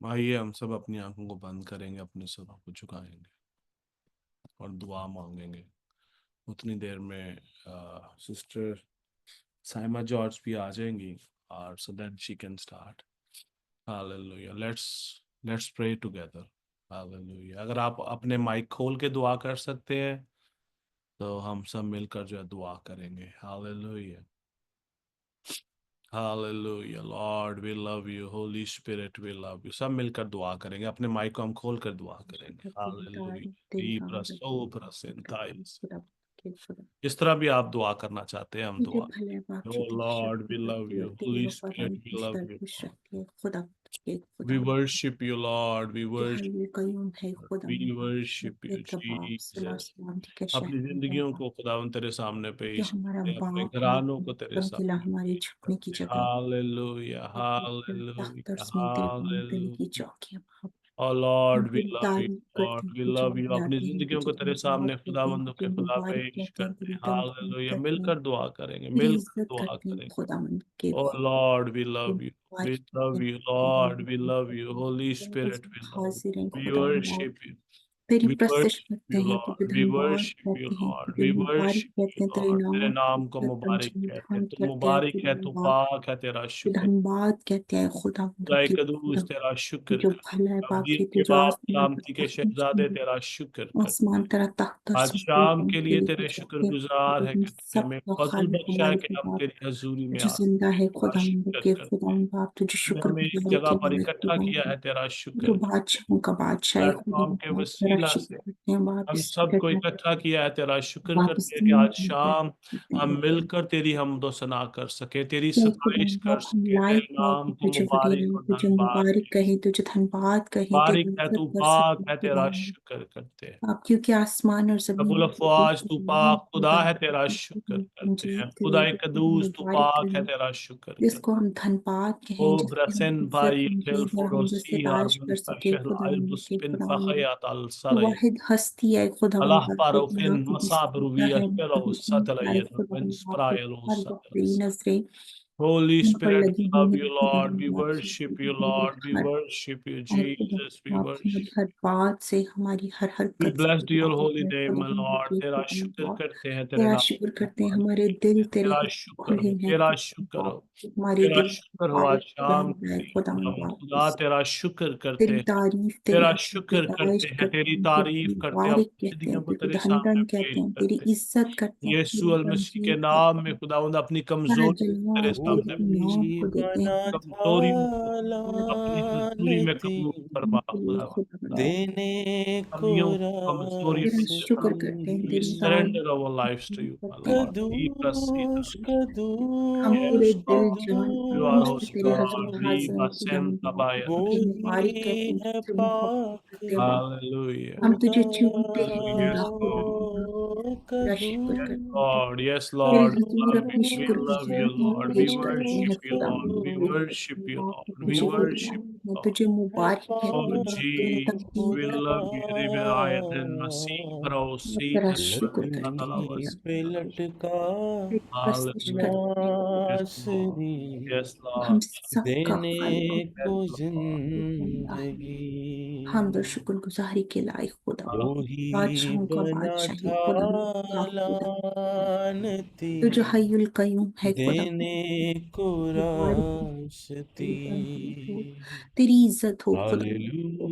आइए हम सब अपनी आंखों को बंद करेंगे, अपने सरों को झुकाएंगे और दुआ मांगेंगे। उतनी देर में सिस्टर साइमा जॉर्ज भी आ जाएंगी और so then she can start. Hallelujah, let's pray together. Hallelujah. अगर आप अपने माइक खोल के दुआ कर सकते हैं तो हम सब मिलकर जो है दुआ करेंगे। Hallelujah, hallelujah. Lord we love you, holy spirit we love you. सब मिलकर दुआ करेंगे, अपने माइक को हम खोल कर दुआ करेंगे। Shukr hallelujah. तारीफ तेरी ई आमद प्रसो की खुदा प्रसिंताइस। खुदा के खुदा जिस तरह भी आप दुआ करना चाहते हैं हम तुझे दुआ। भले ओ बख्शती लॉर्ड शक्ति वी लव करती है यू, तेरी होली वफादारी स्पिरिट वी इस लव यू। दरपेश रखती है खुदा के वी खुदा वर्शिप यू लॉर्ड, वी जो हर वर्शिप, कयूम है खुदा वी वर्शिप यू तेरा बाप सला जीसस। सलामती का अपनी जिंदगियों शहर को खुदावन तेरे सामने जो पेश हमारा करते हैं, अपने बाप है घरानों को तेरे चमकीला सामने हमारे पेश झुकने की करते हैं। जगह हालेलुया, तख्त और हालेलुया, उसमें तेरे पाँव की हालेलुया। चौकी है बाप Oh हम Lord, we तेरी love you. तारीफ करते Lord, हैं we तुझे love you। अपनी बुलाते हैं जिंदगियों तुझे को तेरे धन्यवाद सामने करते हैं खुदावंद तुझे के खुदा मुबारक पेश कहते हैं करते तेरी हैं। तमजीद हालेलुया। करते हैं मिलकर दुआ करेंगे, तेरी मिलकर इज्जत दुआ करते हैं करेंगे। खुदावंद के Oh Lord, we love you. Mubarak We कहते love हैं you, खुदावंद Lord. We की love you. Holy तेरे Spirit, we Hazur love you. हाजिर हैं We खुदावंद worship you. तेरी We प्रस्तुत worship करते you, हैं तुझे Lord. We धन्यवाद worship you, कहते हैं Lord. तुझे We मुबारक worship कहते you, हैं तेरे Lord। तेरे नाम की नाम को इज्जत मुबारक तमजीद कहते हैं। हम तू करते हैं मुबारक है, तू खुदावंद पाक है, तेरा तुझे शुक्र। धन्यवाद कहते हैं खुदावंद खुदाए की कदूस तेरा शुक्र जो करते भला है हैं। अब्दील बाकी के तुझे बाप आसमान पर सलामती के तख्त शहजादे तेरा शुक्र करते आसमान हैं। तेरा तख्त और आज शाम सुकून के लिए तेरी की तेरे चौकी शुक्रगुजार है इन कि तूने सब हमें का फजल खालिक बख्शा है हमारे कि हम बाप तेरी हजूरी में जो आ जिंदा है तेरा खुदा शुक्र के करते खुदा हैं। बाप तुझे तूने शुक्र हमें इस गुजारी जगह के पर लिए इकट्ठा खुदा किया है, तेरा शुक्र जो करते हैं। बादशाहों का बादशाह है खुदा प्लेटफॉर्म के बाप तेरा वसीला शुक्र से करते हैं बाप हम इस सबको इकट्ठा किया है, तेरा शुक्र बाप इस करते हैं कि दिन आज में शाम करते हम हैं मिलकर तेरी हमदो सना कर सके, तेरी हे खुदा सताइश कर बाप हम सके। तेरे लायक है कि नाम को तुझे मुबारक वगैरह और तुझे धन्यवाद मुबारक दे। कहें तुझे धन्यवाद कहें बारिक तेरी है इज्जत तू, कर पाक सकें है, खुदा तेरा शुक्र करते हैं। आप क्योंकि आसमान और जमीन रब्बुल अफ़वाज तू नहीं पाक खुदा खुदा है, तेरा शुक्र करते जी हैं। तेरे खुदाए कदूस तू मुबारक पाक है, करें तेरा शुक्र करते जिसको हम धन्यवाद हैं। ओ कहें जिसकी हम ब्रसन इज्जत भाई खेल तमजीद और हम जिससे फरोसी ताज कर आरमन सके शहर खुदा अल के बुस्पिन खुदा फखयात अल तो सरे वाहिद हस्ती है खुदा अल्लाह तो पारोफिन ना कभी मसाबरुवी सीखता है ना अशरो कभी सुनता है सतलयत खुदा बन आपको स्प्रायल हर वक्त तेरी सतलस। नजरें Holy हम पर Spirit, we लगी हुई love है you, खुदा Lord. We सुनती worship you, है मेरी Lord. We her worship you, और खुदा Jesus. We आप हमारी worship हर you. बात से हमारी हर We हरकत से bless your वाकिफ holy है name, खुदा my Lord. के तेरा खुदा शुक्र आप करते हैं, तेरे तेरा नाम शुक्र को करते हैं मुबारक हमारे कहते दिल हैं। तेरे तेरा हक शुक्र खुले हो, हैं तेरा खुदा शुक्र आप हो, हमारे तेरा दिल शुक्र हो। आज मुबारक खुदा शाम है खुदा हम आप खुदा तेरा शुक्र करते तेरी हैं। तारीफ तेरी तेरा शुक्र करते सताइश हैं, करते तेरी हैं तेरी तारीफ करते हैं, मुबारक अपनी कहते हैं जिंदगियों को तेरे तेरे धन सामने धन कहते पेश हैं तेरी करते हैं। इज्जत करते हैं यीशु तेरी अल मसीह के तमजीद नाम करते में हैं खुदावंद अपनी सारा कमजोरी तेरे जलवा सामने तेरे पेश नाम करते को हैं। देते बना हैं था कमजोरियों को अपनी हजूरी में लानती, कबूल फरमा उनके लिए खुदा। खुदा बंद देने को कमियों कमजोरियों तेरा को शुक्र रास्ते, करते हैं we तेरी तारीफ surrender our lives to you, my करते हैं Lord. Be प्रसीद। कदूस हम कदूस पूरे Yes, दिल Lord. जान You are पूछ के holy तेरे कदूस, हजूर God. हाजिर हैं Riva खुदा Senta बंद वो तुझे Bayana. मुबारक कहते ही हैं है तुझसे मोहब्बत करते हैं बाप Hallelujah. हम खुदा, तुझे चूमते हैं Yes, खुदा Lord. तेरा शुक्र Yes, करते हैं Lord. Yes, तेरे Lord. We हजूर love अपनी you. We love you, शुक्रगुजारियां Lord. We पेश करते हैं worship you, खुदा Lord. We तेरे worship you, बाप Lord. We तुझे worship धन्यवाद you, है Lord. तुझे मुबारक Oh, कहते हैं बाप तेरी Jesus, तकदीर we love you. Riviayat and Masih, और Prosi, तेरा and शुक्र करते हैं खुदा Satalavas. लकड़ी पे लटका तेरी प्रस्तुत Hallelujah. करते हैं Yes, Lord. नासरी, Yes, हम Lord. सबका देने खालिक Yes, को Lord. जिंदगी, हम तो शुक्रगुजारी के लायक खुदा वो Hallelujah. ही बादशाहों का बना बादशाही था खुदा आप खुदा लानती, तो जो हय्युल कयूम है खुदा देने को मुबारक हो रास्ती। तेरी तमजीद हो तेरी इज्जत हो खुदा हो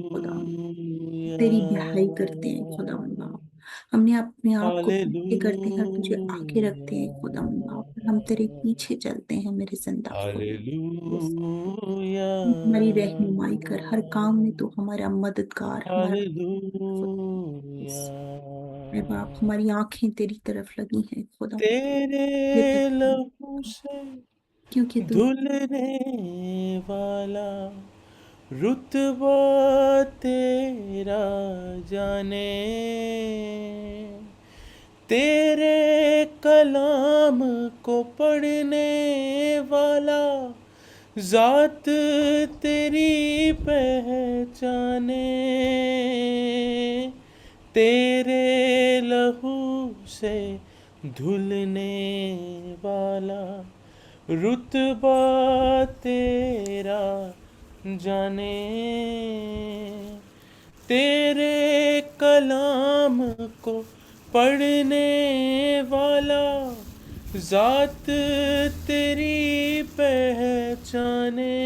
खुदा हालेलुया, तेरी बिहाई करते हैं खुदा बाप हमने अपने आप को पीछे करते हैं और तुझे आगे रखते हैं खुदा बाप और हम तेरे हालेलुया, पीछे चलते हैं मेरे जिंदा खुदा यस हालेलुया, तू हमारी रहनुमाई कर हर काम में तू हमारा मददगार हमारा हालेलुया। यस मेरे बाप हमारी आंखें तेरी तरफ लगी हैं खुदा तेरे ये तो लहू से क्योंकि तू धुलने वाला रुतबा तेरा जाने, तेरे कलाम को पढ़ने वाला जात तेरी पहचाने, तेरे लहू से धुलने वाला रुतबा तेरा जाने तेरे कलाम को पढ़ने वाला ज़ात तेरी पहचाने।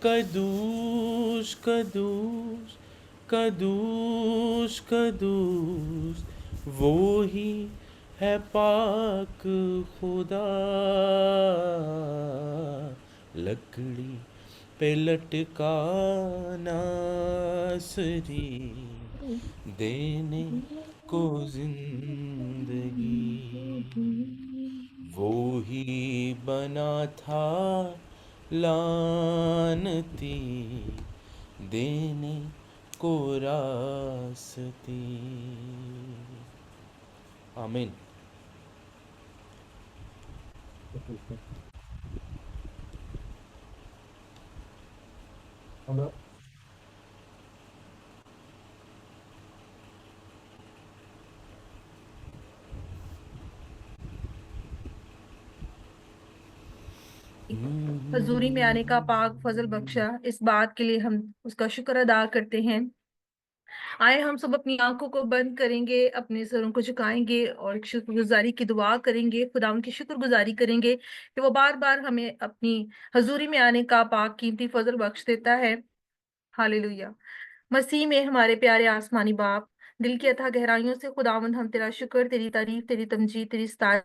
कदूस कदूस कदूस कदूस वो ही है पाक खुदा। लकड़ी पे लटका नासरी देने को जिंदगी। वो ही बना था लानती देने को रास्ती। आमीन। हजूरी में आने का पाक फजल बख्शा, इस बात के लिए हम उसका शुक्र अदा करते हैं। आए हम सब अपनी आंखों को बंद करेंगे, अपने सरों को झुकाएंगे और शुक्रगुजारी की दुआ करेंगे, खुदा उनकी शुक्रगुजारी करेंगे कि वो बार बार हमें अपनी हजूरी में आने का पाक कीमती फजल बख्श देता है। हालेलुया। मसीह में हमारे प्यारे आसमानी बाप, दिल की अथाह गहराइयों से खुदावंद हम तेरा शुक्र, तेरी तारीफ, तेरी तमजीद, तेरी सताई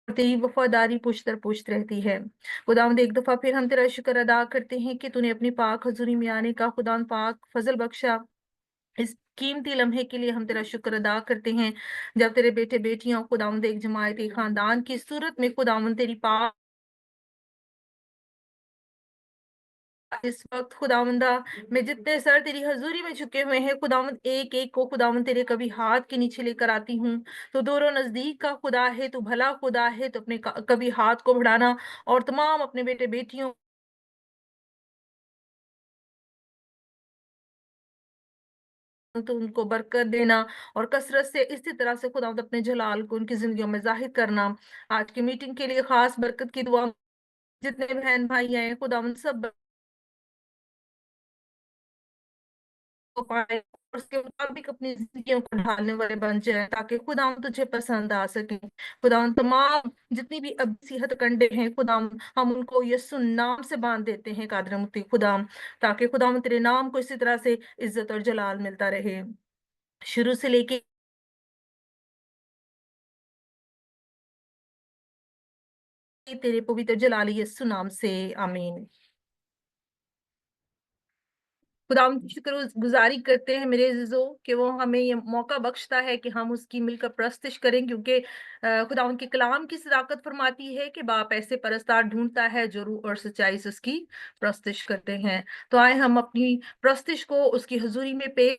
और तेरी वफादारी पुश्त दर पुश्त रहती है। खुदावंद एक दफा फिर हम तेरा शुक्र अदा करते हैं कि तूने अपनी पाक हजूरी में आने का खुदावंद पाक फजल बख्शा। इस कीमती लम्हे के लिए हम तेरा शुक्र अदा करते हैं, जब तेरे बेटे बेटियां खुदावंद एक जमायत एक खानदान की सूरत में खुदावंद तेरी पाक इस वक्त खुदावंदा में जितने सर तेरी हजूरी में झुके हुए हैं खुदावंद, एक एक को खुदावंद तेरे कभी हाथ के नीचे लेकर आती हूँ। तो दोनों नजदीक का खुदा है, तू भला खुदा है, तो अपने कभी हाथ को बढ़ाना और तमाम अपने बेटे बेटियों तो उनको बरकत देना और कसरत से इसी तरह से खुदावंद अपने जलाल को उनकी जिंदगियों में जाहिर करना। आज की मीटिंग के लिए खास बरकत की दुआ, जितने बहन भाई आए खुदावंद सब को पाए और उसके मुताबिक अपनी जिंदगियों को ढालने वाले बन जाए, ताकि खुदावंद तुझे पसंद आ सके। खुदावंद तमाम जितनी भी अब सिहत कंडे हैं खुदावंद, हम उनको यीशु नाम से बांध देते हैं कादर मुक्ति खुदाम, ताकि खुदावंद तेरे नाम को इसी तरह से इज्जत और जलाल मिलता रहे, शुरू से लेके तेरे पवित्र जलाली यीशु नाम से, आमीन। खुदा की शुक्र गुजारी करते हैं मेरे अजीजों कि वो हमें ये मौका बख्शता है कि हम उसकी मिलकर प्रस्तिश करें, क्योंकि खुदा उनके कलाम की सदाकत फरमाती है कि बाप ऐसे परस्तार ढूंढता है जो रूह और सच्चाई से उसकी प्रस्तिश करते हैं। तो आए हम अपनी प्रस्तिश को उसकी हजूरी में पेश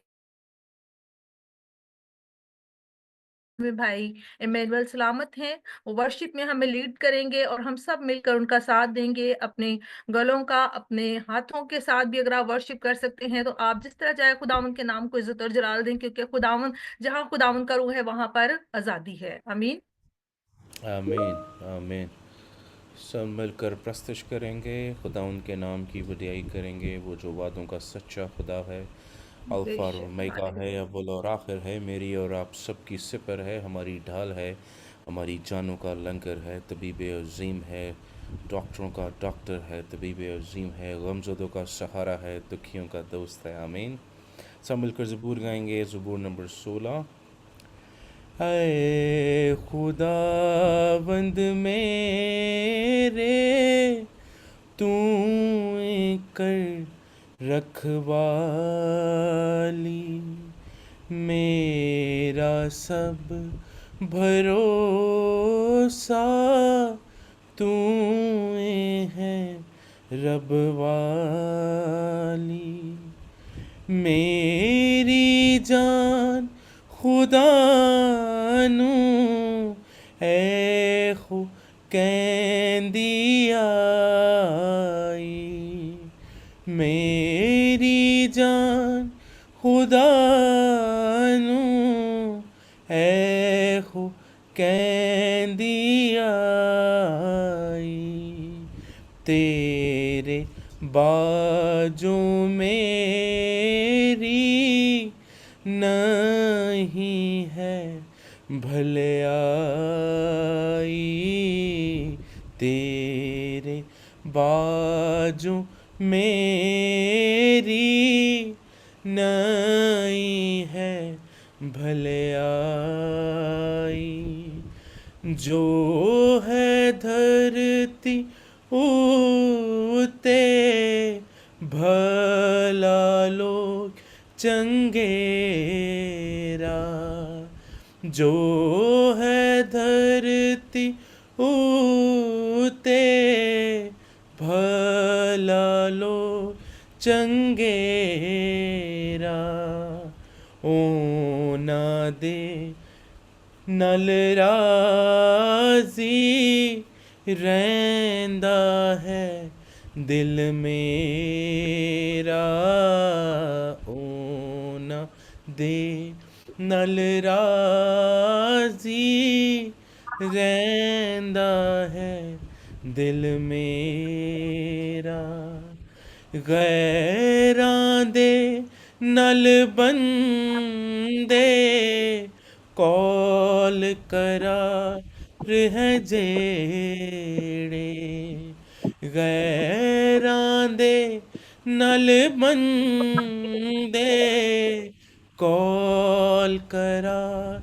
में भाई इमैनुअल सलामत हैं, वो वर्शिप में हमें लीड करेंगे और हम सब मिलकर उनका साथ देंगे, अपने गलों का अपने हाथों के साथ भी अगर आप वर्शिप कर सकते हैं तो आप जिस तरह चाहे खुदावन के नाम को इज्जत और जलाल दें, क्योंकि खुदावन जहाँ खुदावन का रूह है वहां पर आजादी है। अमीन आमीन आमीन। सब मिलकर प्रस्तुत करेंगे, खुदा उनके नाम की वडियाई करेंगे। वो जो वादों का सच्चा खुदा है, अल्फा और बेशक ओमेगा है, अव्वल और आखिर है, मेरी और आप सबकी सिपर है, हमारी ढाल है, हमारी जानों का लंगर है, तबीब अजीम है, डॉक्टरों का डॉक्टर है, तबीब अजीम है, गमज़दों का सहारा है, दुखियों का दोस्त है। आमीन। सब मिलकर ज़बूर गाएंगे, ज़बूर नंबर 16। ऐ खुदावंद मेरे, तू कर रखवाली, मेरा सब भरोसा तू है रबवाली। मेरी जान खुदा नू ऐ खु कहंदी आई, मेरी जान खुदा नू ऐ खु कहंदी आई। तेरे बाजू मेरी नहीं है भलाई, तेरे बाजू मेरी नहीं है भलाई। जो है धरती उते भला लोग चंगेरा, जो है धरती उते भला लोग चंगेरा। ओ ना दे नल राजी रहंदा है दिल मेरा, ओ ना दे नल राजी रहंदा है दिल मेरा। गैरां दे नल बंदे कौल करार है जेड़े, गैरां दे नल बंदे कौल करार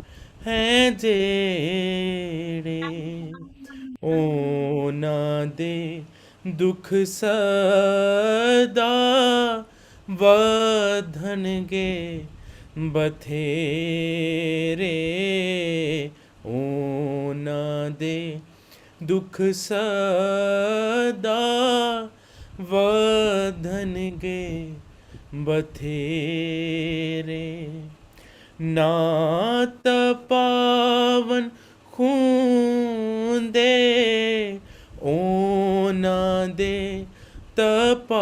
है जेड़े। ਉਹਨਾਂ ਦੇ ਦੁੱਖ ਸਦਾ ਵਧਣਗੇ ਬਥੇਰੇ, ਉਹਨਾਂ ਦੇ ਦੁੱਖ ਸਦਾ ਵਧਣਗੇ ਬਥੇਰੇ। ਨਾਤ ਪਾਵਨ ਖੂਨ ਦੇ ਉਹਨਾਂ ਦੇ ਤਪਾਵਾਂ,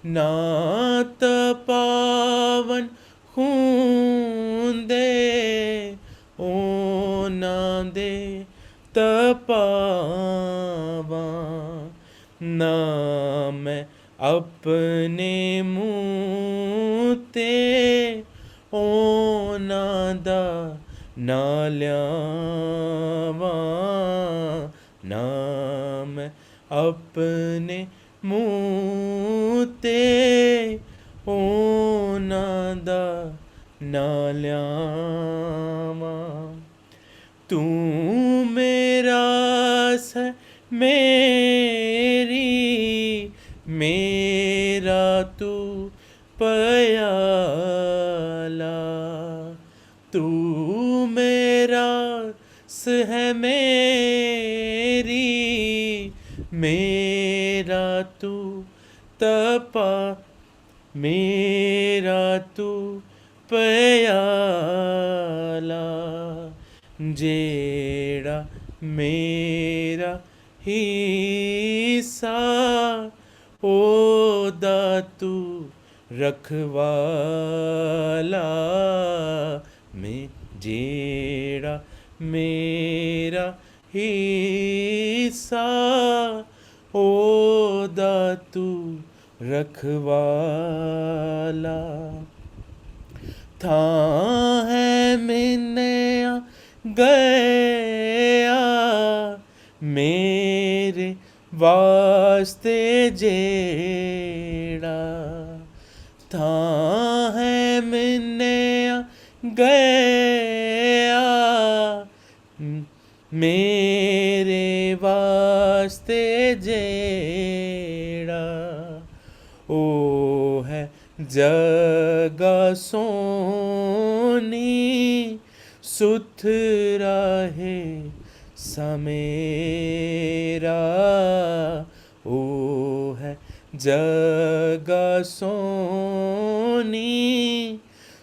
ਨਾਤ ਪਾਵਨ ਖੂਨ ਦੇ ਉਹਨਾਂ ਦੇ ਤਪਾਵਾਂ। ਨਾ ਮੈਂ ਆਪਣੇ ਮੂੰਹ ਤੇ ਉਹਨਾਂ ਦਾ ਨਾ ਲਿਆਵਾਂ, ਨਾ ਮੈਂ ਆਪਣੇ ਮੂੰਹ ਤੇ ਉਹਨਾਂ ਦਾ ਨਾ ਲਿਆਵਾਂ। ਤੂੰ ਮੇਰਾ ਸੈ ਮੇਰੀ, ਮੇਰਾ ਤੂੰ ਪਿਆਲਾ, ਤੂੰ ਮੇਰਾ ਸ ਹੈ ਮੇਰੀ, ਮੇਰਾ ਤੂੰ ਤਪਾ, ਮੇਰਾ ਤੂੰ ਪਿਆਲਾ। ਜਿਹੜਾ ਮੇਰਾ ਹਿੱਸਾ ਉਹਦਾ ਤੂੰ ਰਖਵਾਲਾ, ਮੈਂ ਜਿਹੜਾ ਮੇਰਾ ਹਿੱਸਾ ਉਹਦਾ ਤੂੰ ਰਖਵਾਲਾ। ਥਾਂ ਹੈ ਮੰਨਿਆ ਗਿਆ ਮੇਰੇ ਵਾਸਤੇ ਜਿਹੜਾ, ਥਾਂ ਹੈ ਮੰਨਿਆ ਗਿਆ ਮੇਰੇ ਵਾਸਤੇ ਜਿਹੜਾ, ਉਹ ਹੈ ਜਗ੍ਹਾ ਸੋਹਣੀ ਸੁਥਰਾ ਹੈ ਸਮੇਰਾ, ਉਹ ਹੈ ਜਗ੍ਹਾ ਸੋਹਣੀ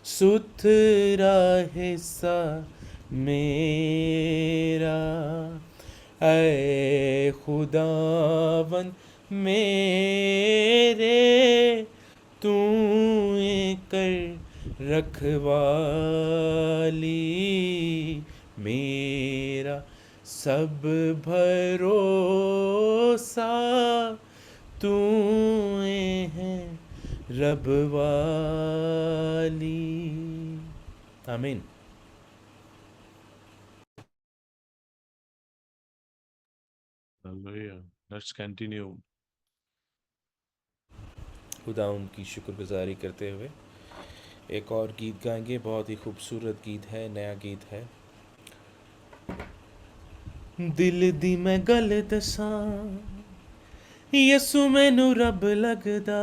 ਸੁਥਰਾ ਹਿੱਸਾ ਮੇਰਾ। ਐ ਖੁਦਾਵੰਦ ਮੇਰੇ ਤੂੰ ਏ ਕਰ ਰਖਵਾਲੀ, ਮੇਰਾ सब भरोसा तूए है रब वाली। आमीन। Hallelujah. Let's continue. खुदा उनकी शुक्रगुजारी करते हुए एक और गीत गाएंगे। बहुत ही खूबसूरत गीत है, नया गीत है। दिल दी मैं गल दसां यसु मैनू रब लगदा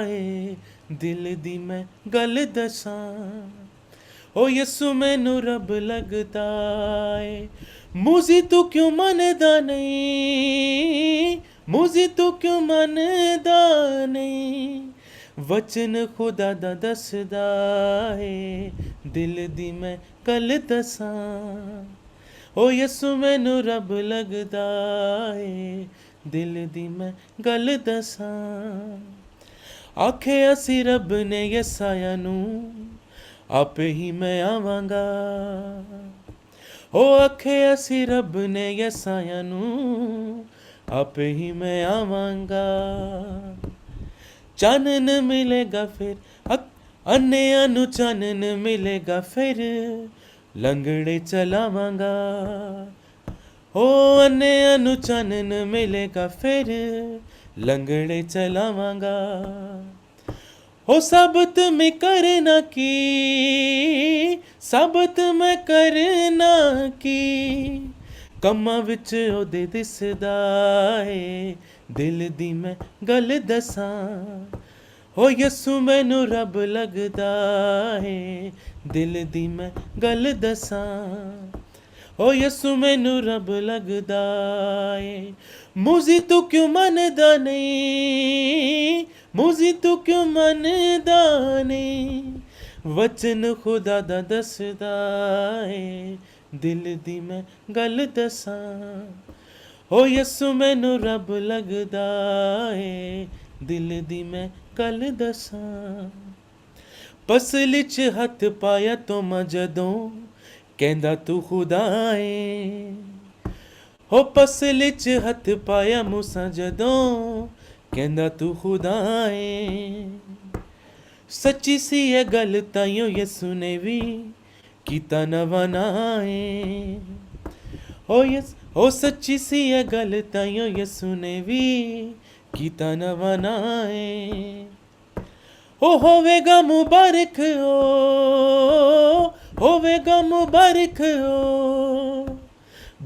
ए, दिल दी मैं गल दसां ओ यसु मैनू रब लगदा ए। मूजी तू क्यों मनदा नहीं, मूजी तू क्यों मनदा नहीं, वचन खुदा दा दसदा ए, दिल दी मैं गल दसां ओ यसु मैनू रब लगदा ए, दिल दी मैं गल दसां। आखे असी रब ने यसाया नू आपे ही मैं आवांगा, ओ आखे असी रब ने यसाया नू आपे ही मैं आवांगा। चानन मिलेगा फिर अन्नियां नू चानन मिलेगा फिर, लंगड़े चलावांगा, ओ अन्नियां नू चानन मिलेगा फिर, लंगड़े चलावांगा। हो साबत में करना की, साबत मैं करना की, कम्मां विच ओदे दिसदा ए, दिल दी मैं गल दसां ओ यसु मैनू रब लगदा ए, दिल दी मैं गल दसां ओ यसु मैनू रब लगदा ए। मूजी तू क्यों मनदा नहीं, मूजी तू क्यों मनदा नहीं, वचन खुदा दा दसदा ए, दिल दी मैं गल दसां ओ यसु मैनू रब लगदा ए, दिल दी मैं गल दसां। पसल च हथ पाया तो मैं जदों कहंदा तू खुदा ए, हो पसल च हथ पाया मूसा जदों कहंदा तू खुदा ए। सच्ची सी ये गल ताइयों यसु ने भी कीता नवा नाए, ओ सच्ची सी ये गल ताइयों यसु ने भी कीता नवा नाए। ओ होवेगा मुबारक होवेगा मुबारक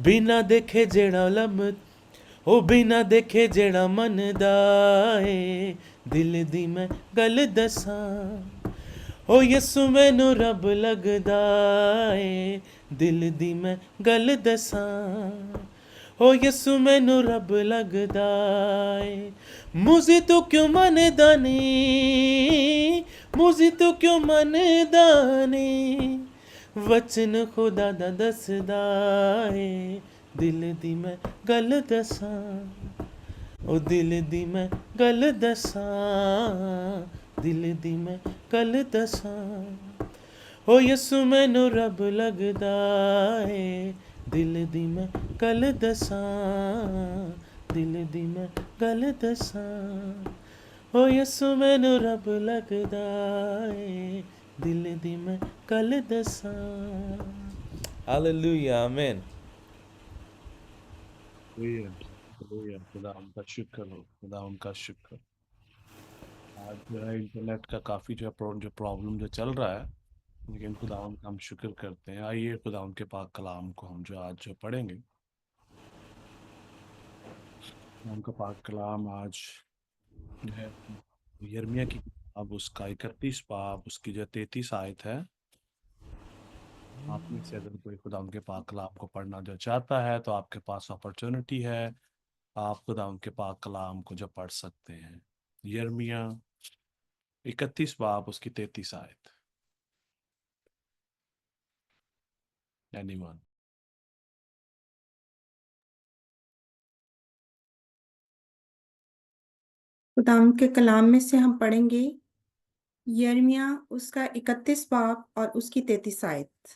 बिना देखे जेड़ा लब ओ बिना देखे जेड़ा मनदा ए, दिल दी मैं गल दसां ओ यसु मैनू रब लगदा ए, दिल दी मैं गल दसां ओ यसु मैनू रब लगदा ए। मूजी तू क्यों मनदा नहीं, मूजी तू क्यों मनदा नहीं, वचन खुदा दा दसदा ए, दिल दी मैं गल दसां ओ दिल दी मैं गल दसां, दिल दी मैं गल दसां ओ यसु मैनू रब लगदा ए, दिल दी मैं गल दसां, दिल दी मैं गल दसां ओ यसु मैनू रब लगदा ए, दिल दी मैं गल दसां। हालेलुया, आमीन। हालेलुया, खुदा उनका शुक्र हो, खुदा उनका शुक्र। आज जो है इंटरनेट का काफ़ी जो प्रॉब्लम जो चल रहा है, लेकिन खुदा उनका हम शुक्र करते हैं। आइए खुदा उनके पाक कलाम को हम जो आज जो पढ़ेंगे, उनका पाक कलाम आज जो है यिर्मयाह की किताब, उसका 31 बाब, उसकी जो 33 आयत है। आप में से अगर कोई खुदा उनके पाक कलाम को पढ़ना जो चाहता है तो आपके पास अपॉर्चुनिटी है, आप खुदा उनके पाक कलाम को जो पढ़ सकते हैं। यिर्मयाह 31 बाब, उसकी 33 आयत। एनीवन? खुदाम के कलाम में से हम पढ़ेंगे यिर्मयाह उसका 31 बाब और उसकी 33 आयत।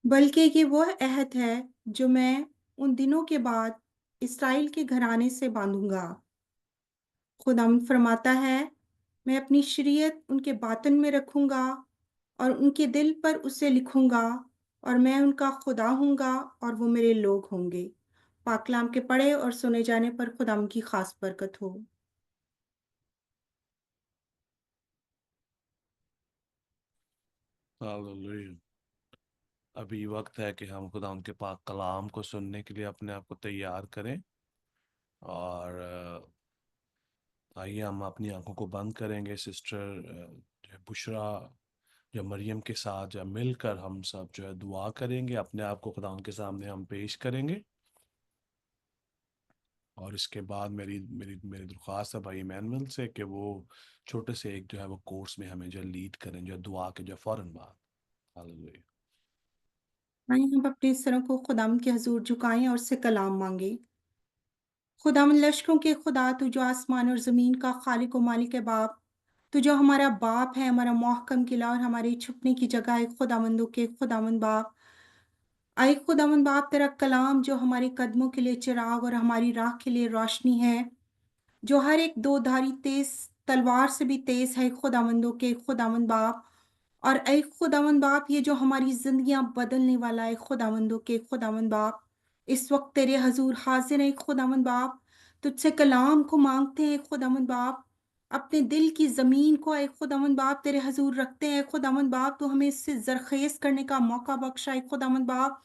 बल्कि ये वह अहद है जो मैं उन दिनों के बाद इसराइल के घराने से बांधूंगा। खुदावंद फरमाता है, मैं अपनी शरीयत उनके बातन में रखूंगा और उनके दिल पर उसे लिखूंगा, और मैं उनका खुदा हूंगा और वो मेरे लोग होंगे। पाकलाम के पढ़े और सुने जाने पर खुदावंद की खास बरकत हो। हालेलुया। अभी वक्त है कि हम खुदा उनके पाक कलाम को सुनने के लिए अपने आप को तैयार करें। और आइए हम अपनी आंखों को बंद करेंगे। सिस्टर जो है बुशरा, जो मरियम के साथ जो है मिलकर हम सब जो है दुआ करेंगे, अपने आप को खुदा उनके सामने हम पेश करेंगे। और इसके बाद मेरी मेरी मेरी दरख्वास्त है भाई इमैनुअल से कि वो छोटे से एक जो है वो कोर्स में हमें जो लीड करें, जो दुआ के जो फौरन बाद। हालेलुया। आइए हम अपने सरों को खुदावंद के हजूर झुकाएं और से कलाम मांगे। खुदावंद लश्करों के खुदा, तू जो आसमान और जमीन का खालिक और मालिक है बाप, तू जो हमारा बाप है, हमारा मोहकम किला और हमारे छुपने की जगह है, खुदावंदों के खुदावंद बाप। आए खुदावंद बाप, तेरा कलाम जो हमारे कदमों के लिए चिराग और हमारी राह के लिए रोशनी है, जो हर एक दो धारी तेज तलवार से भी तेज है, खुदावंदों के खुदावंद बाप। और ऐ खुदावंद बाप, ये जो हमारी जिंदगियां बदलने वाला है, खुदावंदों के खुदावंद बाप, इस वक्त तेरे हजूर हाजिर है खुदावंद बाप। तुझसे कलाम को मांगते हैं खुदावंद बाप। अपने दिल की जमीन को ऐ खुदावंद बाप तेरे हजूर रखते हैं खुदावंद बाप। तो हमें इससे जरखेज करने का मौका बख्शा है खुदावंद बाप।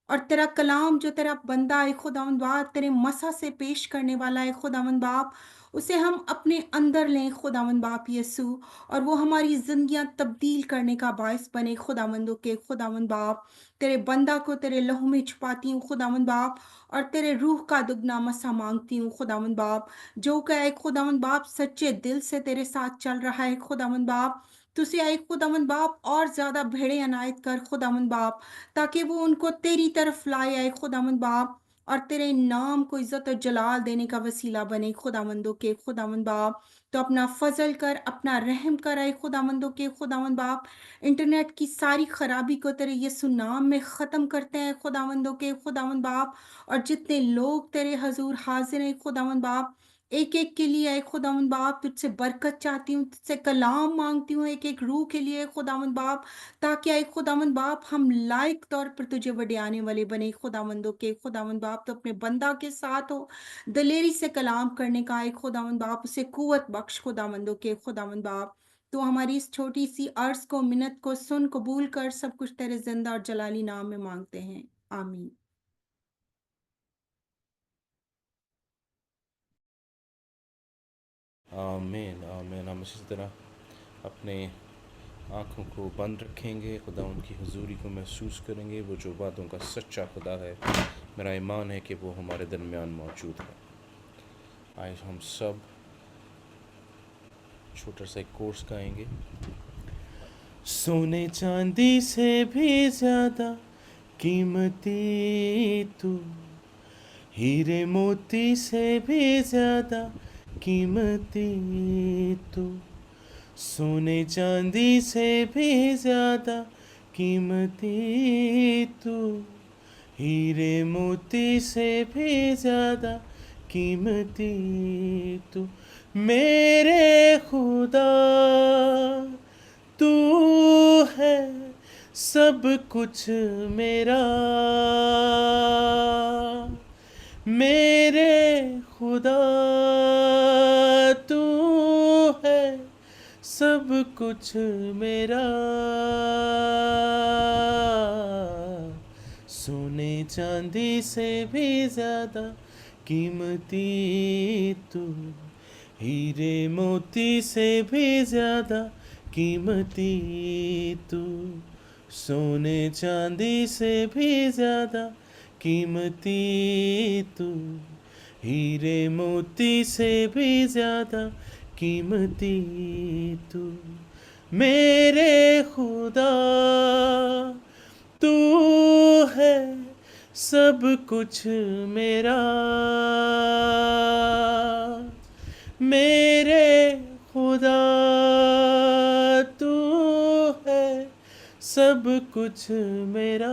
और तेरा कलाम जो तेरा बंदा है खुदावंद बाप, तेरे मसा से पेश करने वाला है खुदावंद बाप, उसे हम अपने अंदर लें खुदावंद बाप यीशु, और वो हमारी जिंदगियां तब्दील करने का बायस बने खुदावंदों के खुदावंद बाप। तेरे बंदा को तेरे लहू में छुपाती हूँ खुदावंद बाप, और तेरे रूह का दुगना मसा मांगती हूँ खुदावंद बाप। जो कहे खुदावंद बाप सच्चे दिल से तेरे साथ चल रहा है खुदावंद बाप, तुझे आए खुदावंद बाप और ज्यादा भेड़े अनायत कर खुदावंद बाप, ताकि वो उनको तेरी तरफ लाए आए खुदावंद बाप, और तेरे नाम को इज्जत और जलाल देने का वसीला बने खुदावंदों के खुदावंद बाप। तो अपना फजल कर, अपना रहम कर आए खुदावंदों के खुदावंद बाप। इंटरनेट की सारी खराबी को तेरे यीशु नाम में ख़त्म करते हैं खुदावंदों के खुदावंद बाप। और जितने लोग तेरे हजूर हाजिर हैं खुदावंद बाप, एक एक के लिए आए खुदावंद बाप, तुझसे बरकत चाहती हूँ, तुझसे कलाम मांगती हूँ एक एक रूह के लिए खुदावंद बाप, ताकि आए खुदावंद बाप हम लायक तौर पर तुझे वडियाने वाले बने खुदावंदों के खुदावंद बाप। तो अपने बंदा के साथ हो, दलेरी से कलाम करने का आए खुदावंद बाप, उसे कुव्वत बख्श खुदावंदों के खुदावंद बाप। तो हमारी इस छोटी सी अर्ज को, मिन्नत को सुन कबूल कर, सब कुछ तेरे जिंदा और जलाली नाम में मांगते हैं, आमीन। आमीन आमीन। हम इसी तरह अपने आँखों को बंद रखेंगे, खुदा उनकी हुजूरी को महसूस करेंगे। वो जो बातों का सच्चा खुदा है, मेरा ईमान है कि वो हमारे दरमियान मौजूद है। आइए हम सब छोटा सा एक कोर्स गाएंगे। सोने चांदी से भी ज़्यादा कीमती तू, हीरे मोती से भी ज़्यादा कीमती तू, सोने चांदी से भी ज़्यादा कीमती तू, हीरे मोती से भी ज़्यादा कीमती तू, मेरे खुदा तू है सब कुछ मेरा, मेरे खुदा तू है सब कुछ मेरा, सोने चांदी से भी ज़्यादा कीमती तू, हीरे मोती से भी ज़्यादा कीमती तू, सोने चांदी से भी ज़्यादा कीमती तू, हीरे मोती से भी ज़्यादा कीमती तू, मेरे खुदा तू है सब कुछ मेरा, मेरे खुदा तू है सब कुछ मेरा,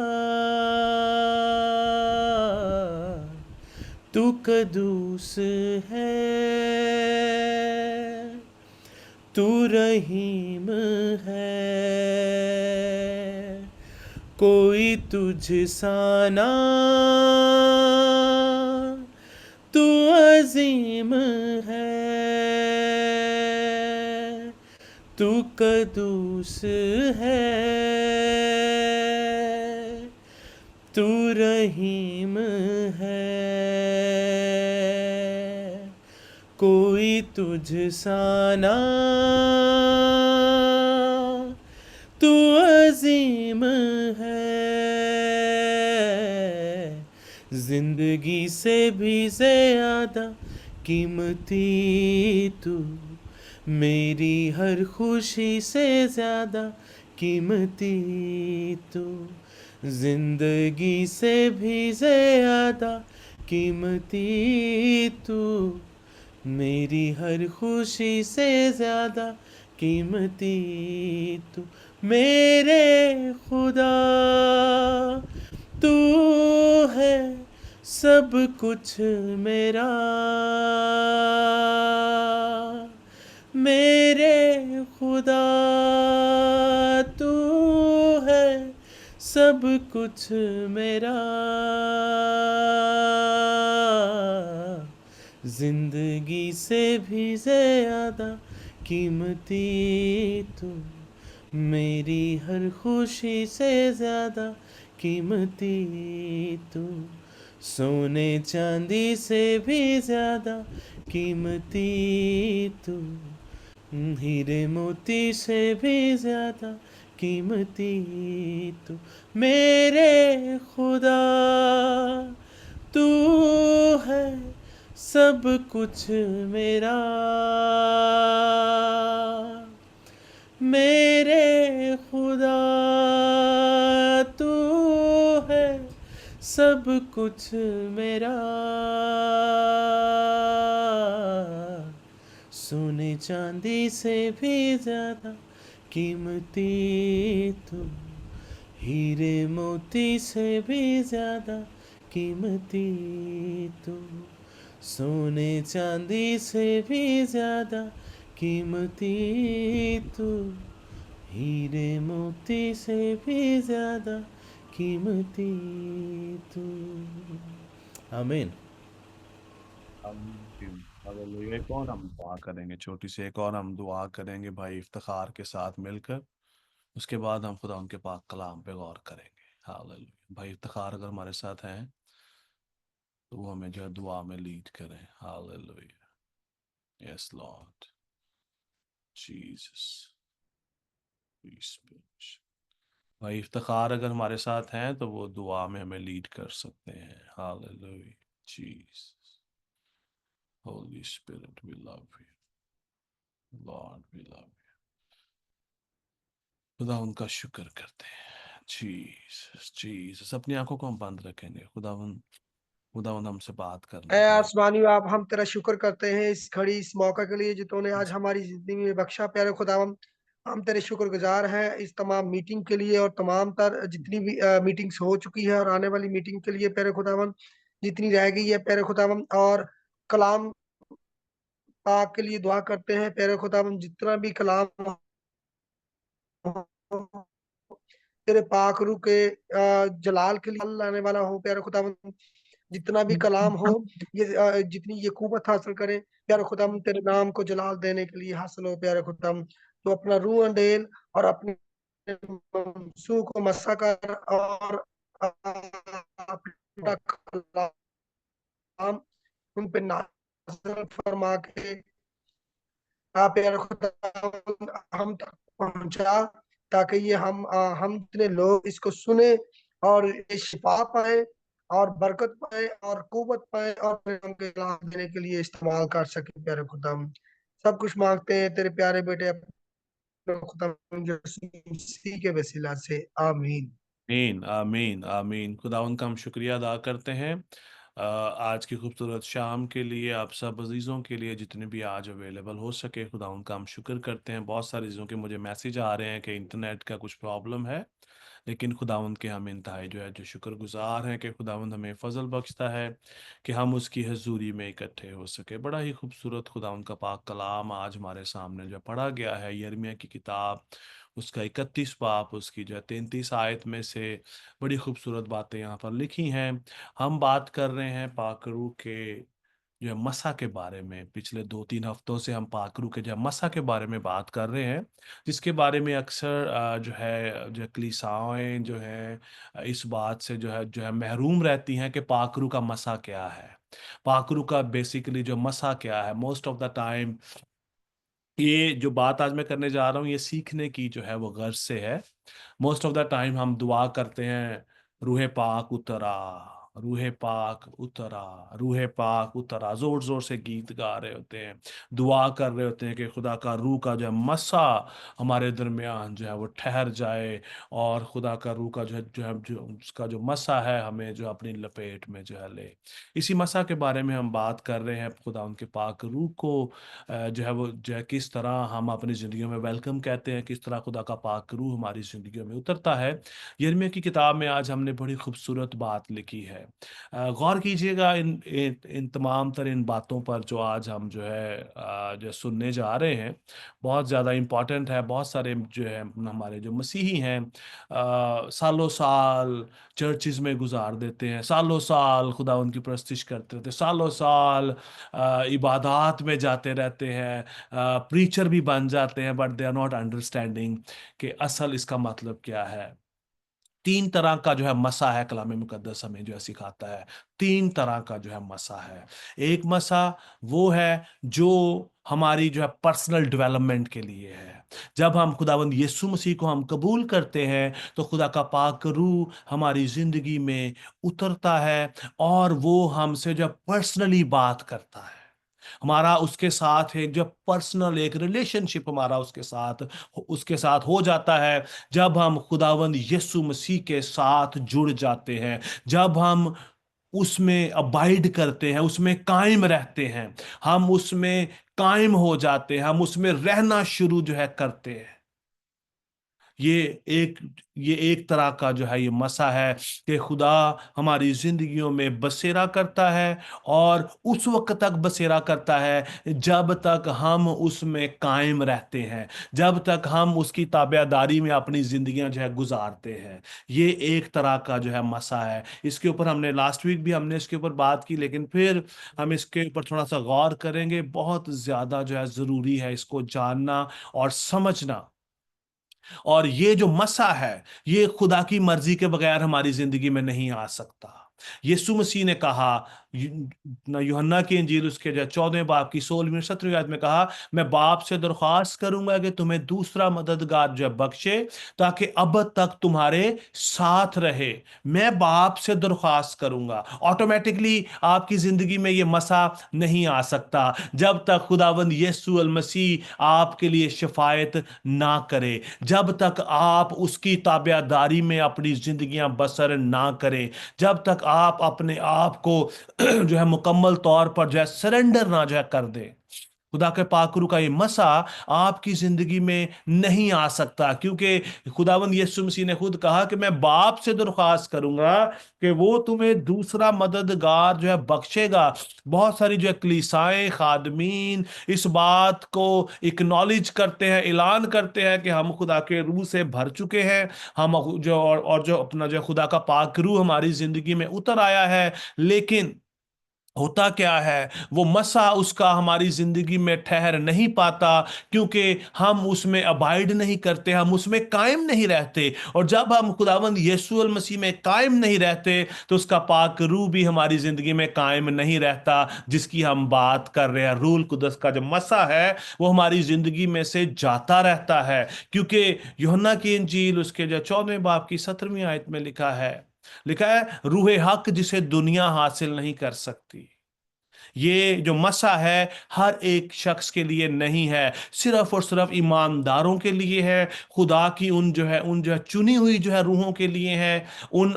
तू कदूस है, तू रहीम है, कोई तुझ सा ना, तू अजीम है, तू कदूस है, तू रहीम है, कोई तुझ सा ना, तू अजीम है, जिंदगी से भी ज्यादा कीमती तू, मेरी हर खुशी से ज्यादा कीमती तू, जिंदगी से भी ज्यादा कीमती तू, मेरी हर खुशी से ज्यादा कीमती तू, मेरे खुदा तू है सब कुछ मेरा, मेरे खुदा तू है सब कुछ मेरा, जिंदगी से भी ज्यादा कीमती तू, मेरी हर खुशी से ज्यादा कीमती तू, सोने चांदी से भी ज्यादा कीमती तू, हीरे मोती से भी ज्यादा कीमती तू, मेरे खुदा तू है सब कुछ मेरा, मेरे खुदा तू है सब कुछ मेरा, सोने चांदी से भी ज्यादा कीमती तू, हीरे मोती से भी ज्यादा कीमती तू, सोने चांदी से भी ज्यादा कीमती तू, हीरे मोती से भी ज्यादा कीमती तू। आमीन। हालेलुया। एक और हम दुआ करेंगे, छोटी सी एक और हम दुआ करेंगे भाई इफ्तिखार के साथ मिलकर। उसके बाद हम खुदा उनके पाक कलाम पे गौर करेंगे। हालेलुया। भाई इफ्तिखार अगर हमारे साथ हैं तो वो हमें जो है दुआ में लीड करें। हालेलुया। Yes Lord Jesus. भाई इफ्तिखार अगर हमारे साथ हैं तो वो दुआ में हमें लीड कर सकते हैं। Hallelujah Jesus. Holy spirit we love you Lord, we love you. खुदा उनका शुक्र करते हैं। Jesus Jesus. अपनी आंखों को हम बंद रखेंगे। खुदावंद हमसे बात करना ऐ चाहते। आसमानी बाप, हम तेरा शुक्र करते हैं इस घड़ी इस मौका के लिए जो तूने आज हमारी जिंदगी में बख्शा। प्यारे खुदावन, हम तेरे शुक्रगुजार हैं इस तमाम मीटिंग के लिए और तमाम तर जितनी भी मीटिंग्स हो चुकी है और आने वाली मीटिंग के लिए प्यारे खुदावन, जितनी रह गई है प्यारे खुदावन, और कलाम पाक के लिए दुआ करते हैं प्यारे खुदावन, जितना भी कलाम हो, तेरे पाक रूह के जलाल के लिए लाने वाला हो प्यारे खुदावन। जितना भी कलाम हो, ये जितनी ये कुवत हासिल करे प्यारे खुदाम, तेरे नाम को जलाल देने के लिए हासिल हो प्यारे खुदाम। तो अपना रूह अंडेल और अपने मंसूह को मसा कर और अपना कलाम उन पे नाज़िल फरमा के आप प्यारे खुदा हम तक पहुंचा, ताकि ये हम इतने लोग इसको सुने और ये शिफा पाए और बरकत पाए और कुवत पाए और उनके इलाज देने के लिए इस्तेमाल कर सके प्यारे खुदा। हम सब कुछ मांगते हैं तेरे प्यारे बेटे अपने खुदा यीशु मसीह के वसीला से, आमीन। आमीन आमीन आमीन। खुदावंद का हम शुक्रिया अदा करते हैं आज की खूबसूरत शाम के लिए, आप सब अजीज़ों के लिए जितने भी आज अवेलेबल हो सके। खुदावंद का हम शुक्र करते हैं। बहुत सारी चीज़ों के मुझे मैसेज आ रहे हैं कि इंटरनेट का कुछ प्रॉब्लम है, लेकिन खुदावंद के हम इंतहाई जो है जो शुक्रगुजार हैं कि खुदावंद हमें फजल बख्शता है कि हम उसकी हजूरी में इकट्ठे हो सके। बड़ा ही खूबसूरत खुदावंद का पाक कलाम आज हमारे सामने जो पढ़ा गया है, यिर्मयाह की किताब उसका 31 बाब उसकी जो है 33 आयत में से बड़ी खूबसूरत बातें यहाँ पर लिखी हैं। हम बात कर रहे हैं पाकरू के जो है मसा के बारे में। पिछले 2-3 हफ्तों से हम पाकरू के जो है मसा के बारे में बात कर रहे हैं, जिसके बारे में अक्सर जो है कलीसियाएं जो है इस बात से जो है महरूम रहती हैं कि पाकरू का मसा क्या है, पाकरू का बेसिकली जो मसा क्या है। मोस्ट ऑफ द टाइम ये जो बात आज मैं करने जा रहा हूँ ये सीखने की जो है वो गर्ज से है। मोस्ट ऑफ द टाइम हम दुआ करते हैं, रूहे पाक उतरा, रूहे पाक उतरा, रूहे पाक उतरा, जोर जोर से गीत गा रहे होते हैं, दुआ कर रहे होते हैं कि खुदा का रूह का जो है मसा हमारे दरमियान जो है वो ठहर जाए, और खुदा का रूह का जो उसका जो मसा है हमें जो अपनी लपेट में जो है ले। इसी मसा के बारे में हम बात कर रहे हैं। खुदा उनके पाक रूह को जो है वो जो है किस तरह हम अपनी ज़िंदगियों में वेलकम कहते हैं, किस तरह खुदा का पाक रूह हमारी ज़िंदगियों में उतरता है। यिर्मयाह की किताब में आज हमने बड़ी खूबसूरत बात लिखी है। गौर कीजिएगा इन तमाम तरीन बातों पर जो आज हम जो है जो सुनने जा रहे हैं, बहुत ज़्यादा इम्पॉर्टेंट है। बहुत सारे जो है हमारे जो मसीही हैं सालों साल चर्चिज़ में गुजार देते हैं, सालों साल खुदा उनकी प्रस्तिश करते रहते हैं, सालों साल इबादत में जाते रहते हैं, प्रीचर भी बन जाते हैं, but they are not understanding कि असल इसका मतलब क्या है। 3 तरह का जो है मसा है, कलाम मुकद्दस हमें जो है सिखाता है। 3 तरह का जो है मसा है। एक मसा वो है जो हमारी जो है पर्सनल डेवलपमेंट के लिए है। जब हम खुदावंद यीशु मसीह को हम कबूल करते हैं तो खुदा का पाक रूह हमारी जिंदगी में उतरता है और वो हमसे जो पर्सनली बात करता है। हमारा उसके साथ एक जो पर्सनल एक रिलेशनशिप हमारा उसके साथ हो जाता है। जब हम खुदावंद यीशु मसीह के साथ जुड़ जाते हैं, जब हम उसमें अबाइड करते हैं, उसमें कायम रहते हैं, हम उसमें कायम हो जाते हैं, हम उसमें रहना शुरू जो है करते हैं। ये एक ये एक तरह का जो है ये मसा है कि खुदा हमारी जिंदगियों में बसेरा करता है, और उस वक्त तक बसेरा करता है जब तक हम उसमें कायम रहते हैं, जब तक हम उसकी ताबेदारी में अपनी जिंदगियां जो है गुजारते हैं। ये एक तरह का जो है मसा है। इसके ऊपर हमने लास्ट वीक भी हमने इसके ऊपर बात की, लेकिन फिर हम इसके ऊपर थोड़ा सा गौर करेंगे। बहुत ज्यादा जो है जरूरी है इसको जानना और समझना। और ये जो मसा है ये खुदा की मर्जी के बगैर हमारी जिंदगी में नहीं आ सकता। यीशु मसीह ने कहा, यूहन्ना की इंजील उसके जो 14वें बाब की 16वीं 17वीं आयत में कहा, मैं बाप से दरख्वास्त करूंगा कि तुम्हें दूसरा मददगार जो है बख्शे, ताकि अब तक तुम्हारे साथ रहे। मैं बाप से दरख्वास्त करूंगा। ऑटोमेटिकली आपकी जिंदगी में ये मसा नहीं आ सकता जब तक खुदावंद यीशु अल मसीह आपके लिए शफायत ना करे, जब तक आप उसकी ताबेदारी में अपनी जिंदगियां बसर ना करें, जब तक आप अपने आप को जो है मुकम्मल तौर पर जो है सरेंडर ना जो है कर दे। खुदा के पाकरू का ये मसा आपकी जिंदगी में नहीं आ सकता, क्योंकि खुदावंद यीशु मसीह ने खुद कहा कि मैं बाप से दरख्वास्त करूंगा कि वो तुम्हें दूसरा मददगार जो है बख्शेगा। बहुत सारी जो है कलीसियाएं खादमीन इस बात को इक्नॉलेज करते हैं, ऐलान करते हैं कि हम खुदा के रूह से भर चुके हैं, हम जो और जो अपना जो खुदा का पाक रूह हमारी जिंदगी में उतर आया है। लेकिन होता क्या है, वो मसा उसका हमारी जिंदगी में ठहर नहीं पाता, क्योंकि हम उसमें अबाइड नहीं करते, हम उसमें कायम नहीं रहते। और जब हम खुदावंद यीशु अल मसीह में कायम नहीं रहते तो उसका पाक रूह भी हमारी जिंदगी में कायम नहीं रहता, जिसकी हम बात कर रहे हैं। रूल कुदस का जो मसा है वो हमारी जिंदगी में से जाता रहता है, क्योंकि यूहन्ना की इंजील उसके जो 14वें बाब की 17वीं आयत में लिखा है रूहे हक जिसे दुनिया हासिल नहीं कर सकती। ये जो मसा है हर एक शख्स के लिए नहीं है, सिर्फ और सिर्फ ईमानदारों के लिए है, खुदा की उन जो है चुनी हुई जो है रूहों के लिए है, उन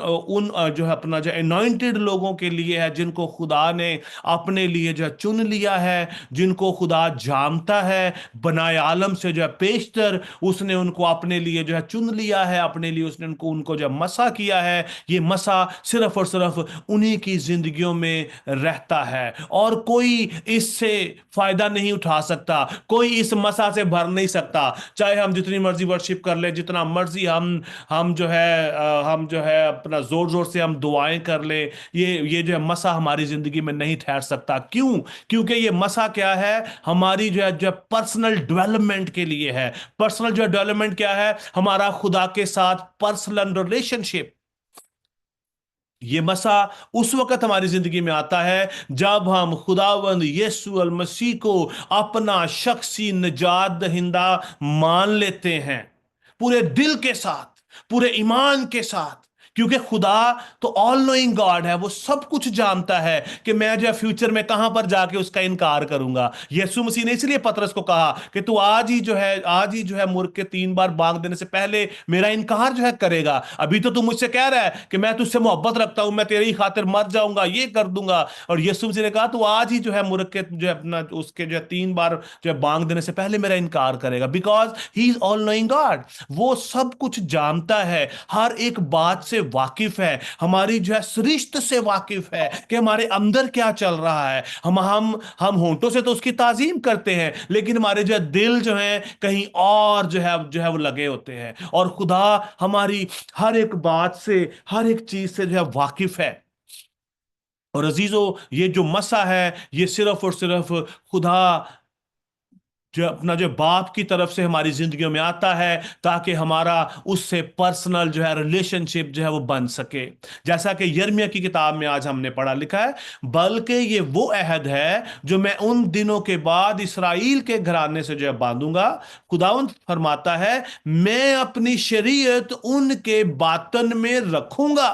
जो है अपना जो अनॉइंटेड लोगों के लिए है, जिनको खुदा ने अपने लिए जो है चुन लिया है, जिनको खुदा जानता है, बनाए आलम से जो है पेशतर उसने उनको अपने लिए जो है चुन लिया है, अपने लिए उसने उनको जो मसा किया है। ये मसा सिर्फ और सिर्फ उन्हीं की जिंदगियों में रहता है और कोई इससे फायदा नहीं उठा सकता, कोई इस मसा से भर नहीं सकता। चाहे हम जितनी मर्जी वर्शिप कर ले, जितना मर्जी हम जो है अपना जोर जोर से हम दुआएं कर ले, ये जो है मसा हमारी जिंदगी में नहीं ठहर सकता। क्यों? क्योंकि ये मसा क्या है, हमारी जो है पर्सनल डेवलपमेंट के लिए है। पर्सनल जो डेवलपमेंट क्या है, हमारा खुदा के साथ पर्सनल रिलेशनशिप। ये मसा उस वक्त हमारी जिंदगी में आता है जब हम खुदावंद यीशु अल मसीह को अपना शख्सी निजात दहिंदा मान लेते हैं, पूरे दिल के साथ, पूरे ईमान के साथ। क्योंकि खुदा तो ऑल नोइंग गॉड है, वो सब कुछ जानता है कि मैं जो फ्यूचर में कहां पर जाके उसका इनकार करूंगा। यीशु मसीह ने इसलिए पतरस को कहा कि तू आज ही जो है मुर्ग के 3 बार बांग देने से पहले मेरा इनकार जो है करेगा। अभी तो तू मुझसे कह रहा है कि मैं तुझसे मोहब्बत रखता हूं, मैं तेरी खातिर मर जाऊंगा, ये कर दूंगा। और यीशु मसीह ने कहा तू आज ही जो है मुर्ग के जो है अपना उसके जो है 3 बार जो है बांग देने से पहले मेरा इनकार करेगा। Because he is all knowing God, वो सब कुछ जानता है, हर एक बात से वाकिफ है, हमारी जो है सृष्टि से वाकिफ है कि हमारे अंदर क्या चल रहा है। हम होंठों से तो उसकी ताजीम करते हैं, लेकिन हमारे जो है दिल जो है कहीं और जो है वो लगे होते हैं। और खुदा हमारी हर एक बात से, हर एक चीज से जो है वाकिफ है। और अजीजों, ये जो मसा है ये सिर्फ और सिर्फ खुदा जो अपना जो बाप की तरफ से हमारी जिंदगियों में आता है, ताकि हमारा उससे पर्सनल जो है रिलेशनशिप जो है वो बन सके। जैसा कि यिर्मयाह की किताब में आज हमने पढ़ा लिखा है, बल्कि ये वो अहद है जो मैं उन दिनों के बाद इसराइल के घराने से जो है बांधूंगा। खुदावंद फरमाता है, मैं अपनी शरीयत उनके बातन में रखूंगा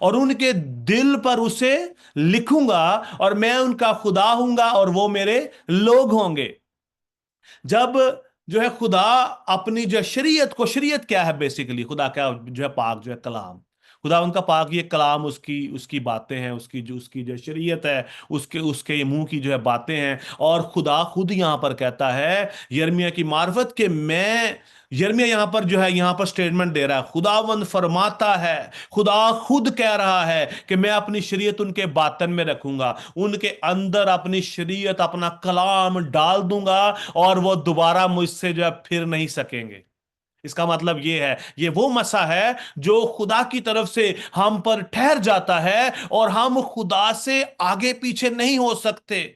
और उनके दिल पर उसे लिखूंगा, और मैं उनका खुदा हूंगा और वो मेरे लोग होंगे। जब जो है खुदा अपनी जो शरीयत को, शरीयत क्या है बेसिकली, खुदा क्या जो है पाक जो है कलाम, खुदा उनका पाक ये कलाम, उसकी उसकी बातें हैं, उसकी जो शरीयत है, उसके उसके मुंह की जो है बातें हैं। और खुदा खुद यहां पर कहता है यिर्मयाह की मार्फत के मैं, यिर्मयाह यहां पर जो है यहां पर स्टेटमेंट दे रहा है, खुदावंद फरमाता है, खुदा खुद कह रहा है कि मैं अपनी शरीयत उनके बातन में रखूंगा, उनके अंदर अपनी शरीयत, अपना कलाम डाल दूंगा और वो दोबारा मुझसे जो है फिर नहीं सकेंगे। इसका मतलब ये है, ये वो मसा है जो खुदा की तरफ से हम पर ठहर जाता है और हम खुदा से आगे पीछे नहीं हो सकते।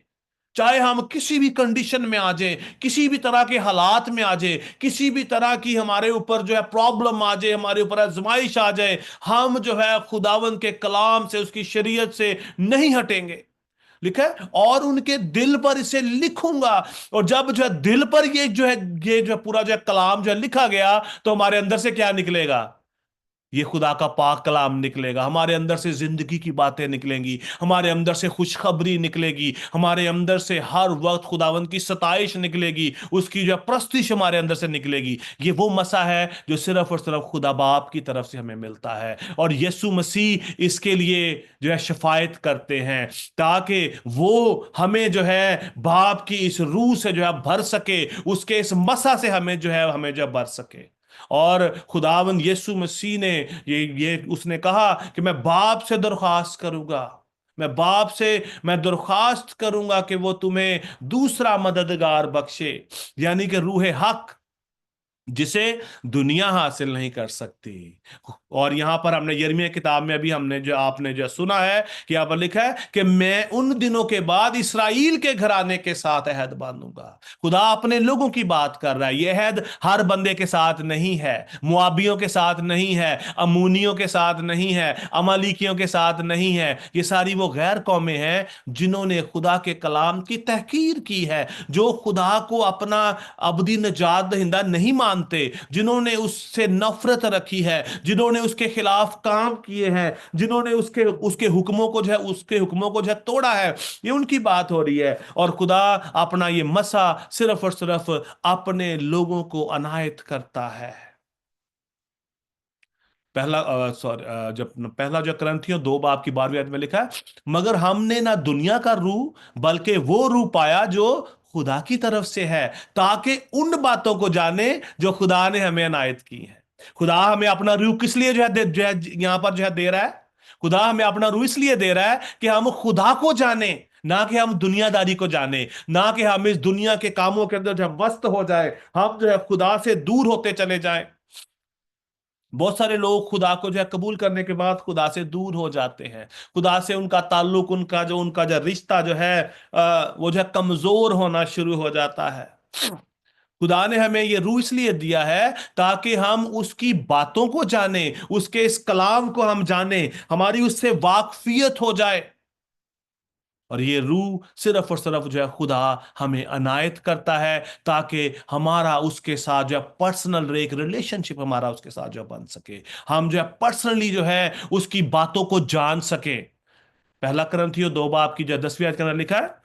चाहे हम किसी भी कंडीशन में आ जाए, किसी भी तरह के हालात में आ जाए, किसी भी तरह की हमारे ऊपर जो है प्रॉब्लम आ जाए, हमारे ऊपर आजमाइश आ जाए, हम जो है खुदावन के कलाम से, उसकी शरीयत से नहीं हटेंगे। लिखा है, और उनके दिल पर इसे लिखूंगा। और जब जो है दिल पर ये जो है पूरा जो है कलाम जो है लिखा गया, तो हमारे अंदर से क्या निकलेगा? ये खुदा का पाक कलाम निकलेगा, हमारे अंदर से जिंदगी की बातें निकलेंगी, हमारे अंदर से खुशखबरी निकलेगी, हमारे अंदर से हर वक्त खुदावंद की सताइश निकलेगी, उसकी जो प्रस्तिश हमारे अंदर से निकलेगी। ये वो मसा है जो सिर्फ और सिर्फ खुदा बाप की तरफ से हमें मिलता है, और यीशु मसीह इसके लिए जो है शफायत करते हैं, ताकि वो हमें जो है बाप की इस रूह से जो है भर सके, उसके इस मसा से हमें जो है भर सके। और खुदावंद यीशु मसीह ने ये उसने कहा कि मैं बाप से दरख्वास्त करूंगा, मैं दरख्वास्त करूंगा कि वो तुम्हें दूसरा मददगार बख्शे, यानी कि रूह हक, जिसे दुनिया हासिल नहीं कर सकती। और यहां पर हमने यिर्मयाह किताब में अभी आपने जो सुना है कि यहां पर लिखा है कि मैं उन दिनों के बाद इसराइल के घराने के साथ अहद बांधूंगा। खुदा अपने लोगों की बात कर रहा है। यह अहद हर बंदे के साथ नहीं है, मुआबियों के साथ नहीं है, अमूनियों के साथ नहीं है, अमालिकियों के साथ नहीं है। ये सारी वो गैर कौमें हैं जिन्होंने खुदा के कलाम की तहकीर की है, जो खुदा को अपना अबदी निजात दहिंदा नहीं मानते, जिन्होंने उससे नफरत रखी है, जिन्होंने उसके खिलाफ काम किए हैं, जिन्होंने उसके उसके हुक्मों को जो है उसके हुक्मों को जो है तोड़ा है, ये उनकी बात हो रही है। और खुदा अपना ये मसा सिर्फ और सिर्फ अपने लोगों को अनायत करता है। पहला जब पहला जो करंथियों 2 बाब की 12वीं आयत में लिखा है, मगर हमने ना दुनिया का रूह बल्कि वो रूह पाया जो खुदा की तरफ से है, ताकि उन बातों को जाने जो खुदा ने हमें अनायत की है। खुदा हमें अपना रूह किस लिए जो है यहां पर जो है दे रहा है? खुदा हमें अपना रूह इसलिए दे रहा है कि हम खुदा को जाने, ना कि हम दुनियादारी को जाने, ना कि हम इस दुनिया के कामों के अंदर जो है मस्त हो जाए, हम जो है खुदा से दूर होते चले जाएं। बहुत सारे लोग खुदा को जो है कबूल करने के बाद खुदा से दूर हो जाते हैं। खुदा से उनका ताल्लुक, उनका जो रिश्ता जो है वो जो है कमजोर होना शुरू हो जाता है। खुदा ने हमें ये रूह इसलिए दिया है ताकि हम उसकी बातों को जाने, उसके इस कलाम को हम जाने, हमारी उससे वाकफियत हो जाए। और ये रूह सिर्फ और सिर्फ जो है खुदा हमें अनायत करता है ताकि हमारा उसके साथ जो है पर्सनल एक रिलेशनशिप हमारा उसके साथ जो है बन सके, हम जो है पर्सनली जो है उसकी बातों को जान सके। पहला करंथियों 2 बाब की जो 10वीं आयत के अंदर लिखा है,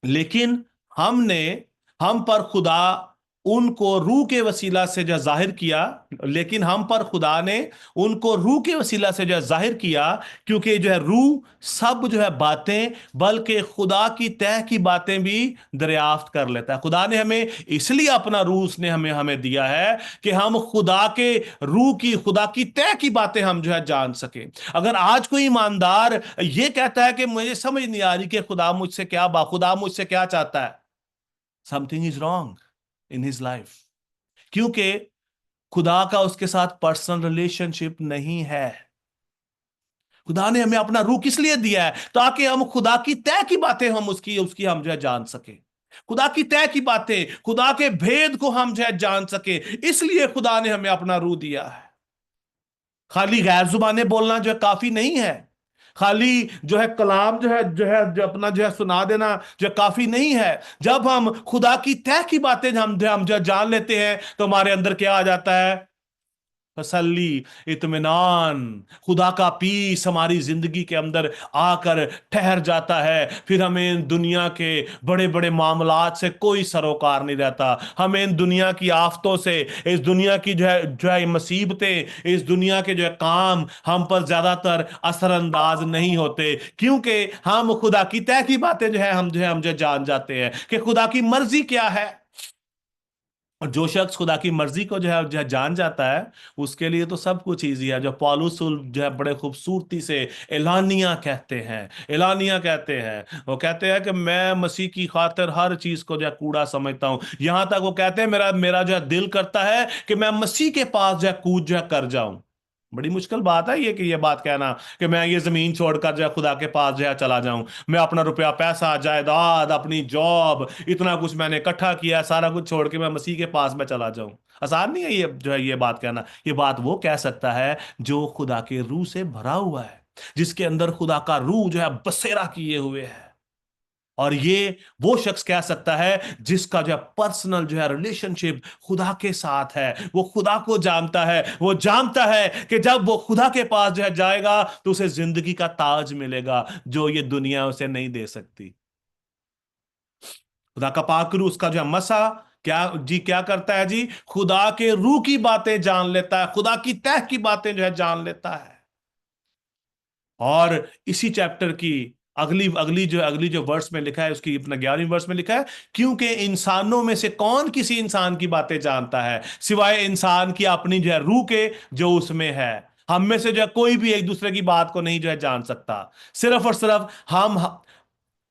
लेकिन हमने हम पर खुदा उनको रूह के वसीला से जो जाहिर किया, लेकिन हम पर खुदा ने उनको रूह के वसीला से जो जाहिर किया, क्योंकि जो है रूह सब जो है बातें बल्कि खुदा की तह की बातें भी दरियाफ्त कर लेता है। खुदा ने हमें इसलिए अपना रूह उसने हमें हमें दिया है कि हम खुदा की तह की बातें हम जो है जान सके। अगर आज कोई ईमानदार ये कहता है कि मुझे समझ नहीं आ रही कि खुदा मुझसे क्या चाहता है, something is wrong in his life, क्योंकि खुदा का उसके साथ पर्सनल रिलेशनशिप नहीं है। खुदा ने हमें अपना रूह किस लिए दिया है? ताकि हम खुदा की तय की बातें हम उसकी उसकी हम जो है जान सके, खुदा की तय की बातें, खुदा के भेद को हम जो है जान सके। इसलिए खुदा ने हमें अपना रूह दिया है। खाली गैर जुबानें बोलना जो है काफी नहीं है, खाली जो है कलाम जो अपना जो है सुना देना जो है काफी नहीं है। जब हम खुदा की तय की बातें हम जो जान लेते हैं तो हमारे अंदर क्या आ जाता है? तसल्ली, इत्मीनान, खुदा का पीस हमारी जिंदगी के अंदर आकर ठहर जाता है। फिर हमें इन दुनिया के बड़े बड़े मामलात से कोई सरोकार नहीं रहता, हमें इन दुनिया की आफतों से, इस दुनिया की जो है मुसीबतें, इस दुनिया के जो है काम हम पर ज्यादातर असरअंदाज नहीं होते, क्योंकि हम खुदा की तय की बातें जो है जान जाते हैं कि खुदा की मर्जी क्या है। और जो शख्स खुदा की मर्जी को जो है जान जाता है, उसके लिए तो सब कुछ इजी है। जो पौलुस जो है बड़े खूबसूरती से एलानिया कहते हैं, वो कहते हैं कि मैं मसीह की खातिर हर चीज को जो है कूड़ा समझता हूं। यहां तक वो कहते हैं मेरा मेरा जो है दिल करता है कि मैं मसीह के पास जो है कूद जो है कर जाऊं। बड़ी मुश्किल बात है ये कि ये बात कहना कि मैं ये जमीन छोड़कर जो है खुदा के पास जो है चला जाऊं, मैं अपना रुपया पैसा जायदाद अपनी जॉब इतना कुछ मैंने इकट्ठा किया, सारा कुछ छोड़ के मैं मसीह के पास में चला जाऊं। आसान नहीं है ये जो है ये बात कहना। ये बात वो कह सकता है जो खुदा के रूह से भरा हुआ है, जिसके अंदर खुदा का रूह जो है बसेरा किए हुए है। और ये वो शख्स कह सकता है जिसका जो है पर्सनल जो है रिलेशनशिप खुदा के साथ है, वो खुदा को जानता है, वो जानता है कि जब वो खुदा के पास जो है जाएगा तो उसे जिंदगी का ताज मिलेगा जो ये दुनिया उसे नहीं दे सकती। खुदा का पाक रूह, उसका जो है मसा क्या करता है जी? खुदा के रूह की बातें जान लेता है, खुदा की तह की बातें जो है जान लेता है। और इसी चैप्टर की अगली जो वर्स में लिखा है, उसकी अपना 11वीं वर्स में लिखा है, क्योंकि इंसानों में से कौन किसी इंसान की बातें जानता है सिवाय इंसान की अपनी जो है रूह के जो उसमें है। हम में से जो है कोई भी एक दूसरे की बात को नहीं जो है जान सकता। सिर्फ और सिर्फ हम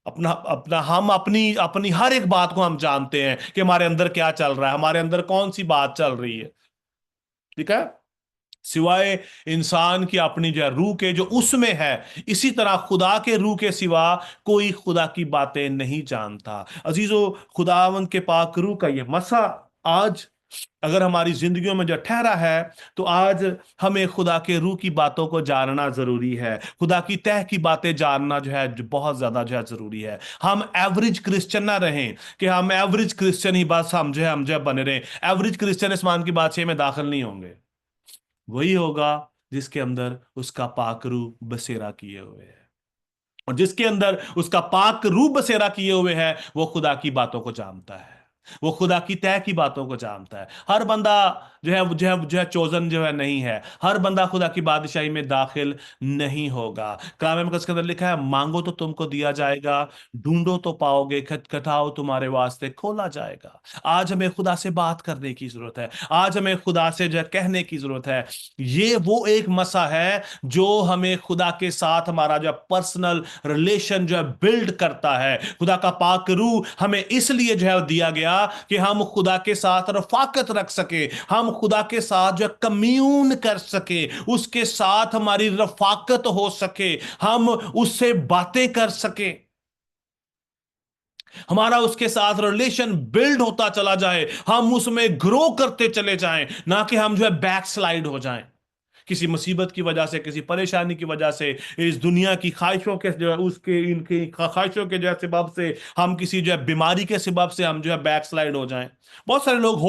अपना अपना हम अपनी अपनी हर एक बात को हम जानते हैं कि हमारे अंदर क्या चल रहा है, हमारे अंदर कौन सी बात चल रही है। ठीक है, सिवाय इंसान की अपनी जो है रूह के जो उसमें है, इसी तरह खुदा के रूह के सिवा कोई खुदा की बातें नहीं जानता। अजीजों, खुदावंद के पाक रूह का ये मसा आज अगर हमारी जिंदगियों में जो ठहरा है, तो आज हमें खुदा के रूह की बातों को जानना जरूरी है। खुदा की तह की बातें जानना जो है बहुत ज्यादा जो है जरूरी है। हम एवरेज क्रिश्चियन ना रहें कि हम एवरेज क्रिश्चियन ही बस हम जो है बने रहें। एवरेज क्रिश्चियन इस मान की बादशाह में दाखिल नहीं होंगे। वही होगा जिसके अंदर उसका पाक रूह बसेरा किए हुए है। और जिसके अंदर उसका पाक रूह बसेरा किए हुए है वो खुदा की बातों को जानता है, वो खुदा की तय की बातों को जानता है। हर बंदा जो है चोजन जो है नहीं है। हर बंदा खुदा की बादशाही में दाखिल नहीं होगा। कलाम मुकद्दस के अंदर लिखा है, मांगो तो तुमको दिया जाएगा, ढूंढो तो पाओगे, खटखटाओ तुम्हारे वास्ते खोला जाएगा। आज हमें खुदा से बात करने की जरूरत है। आज हमें खुदा से जो है कहने की जरूरत है। ये वो एक मसा है जो हमें खुदा के साथ हमारा जो पर्सनल रिलेशन जो है बिल्ड करता है। खुदा का पाक रूह हमें इसलिए जो है दिया गया कि हम खुदा के साथ रफाकत रख सके, हम खुदा के साथ जो कम्यून कर सके, उसके साथ हमारी रफाकत हो सके, हम उससे बातें कर सके, हमारा उसके साथ रिलेशन बिल्ड होता चला जाए, हम उसमें ग्रो करते चले जाएं, ना कि हम जो है बैक स्लाइड हो जाएं किसी मुसीबत की वजह से, किसी परेशानी की वजह से, इस दुनिया की ख्वाहिशों के जो है उसके इनकी ख्वाहिशों के जो है सबब से, हम किसी जो है बीमारी के सबब से हम जो है बैक स्लाइड हो जाएं। बहुत सारे लोग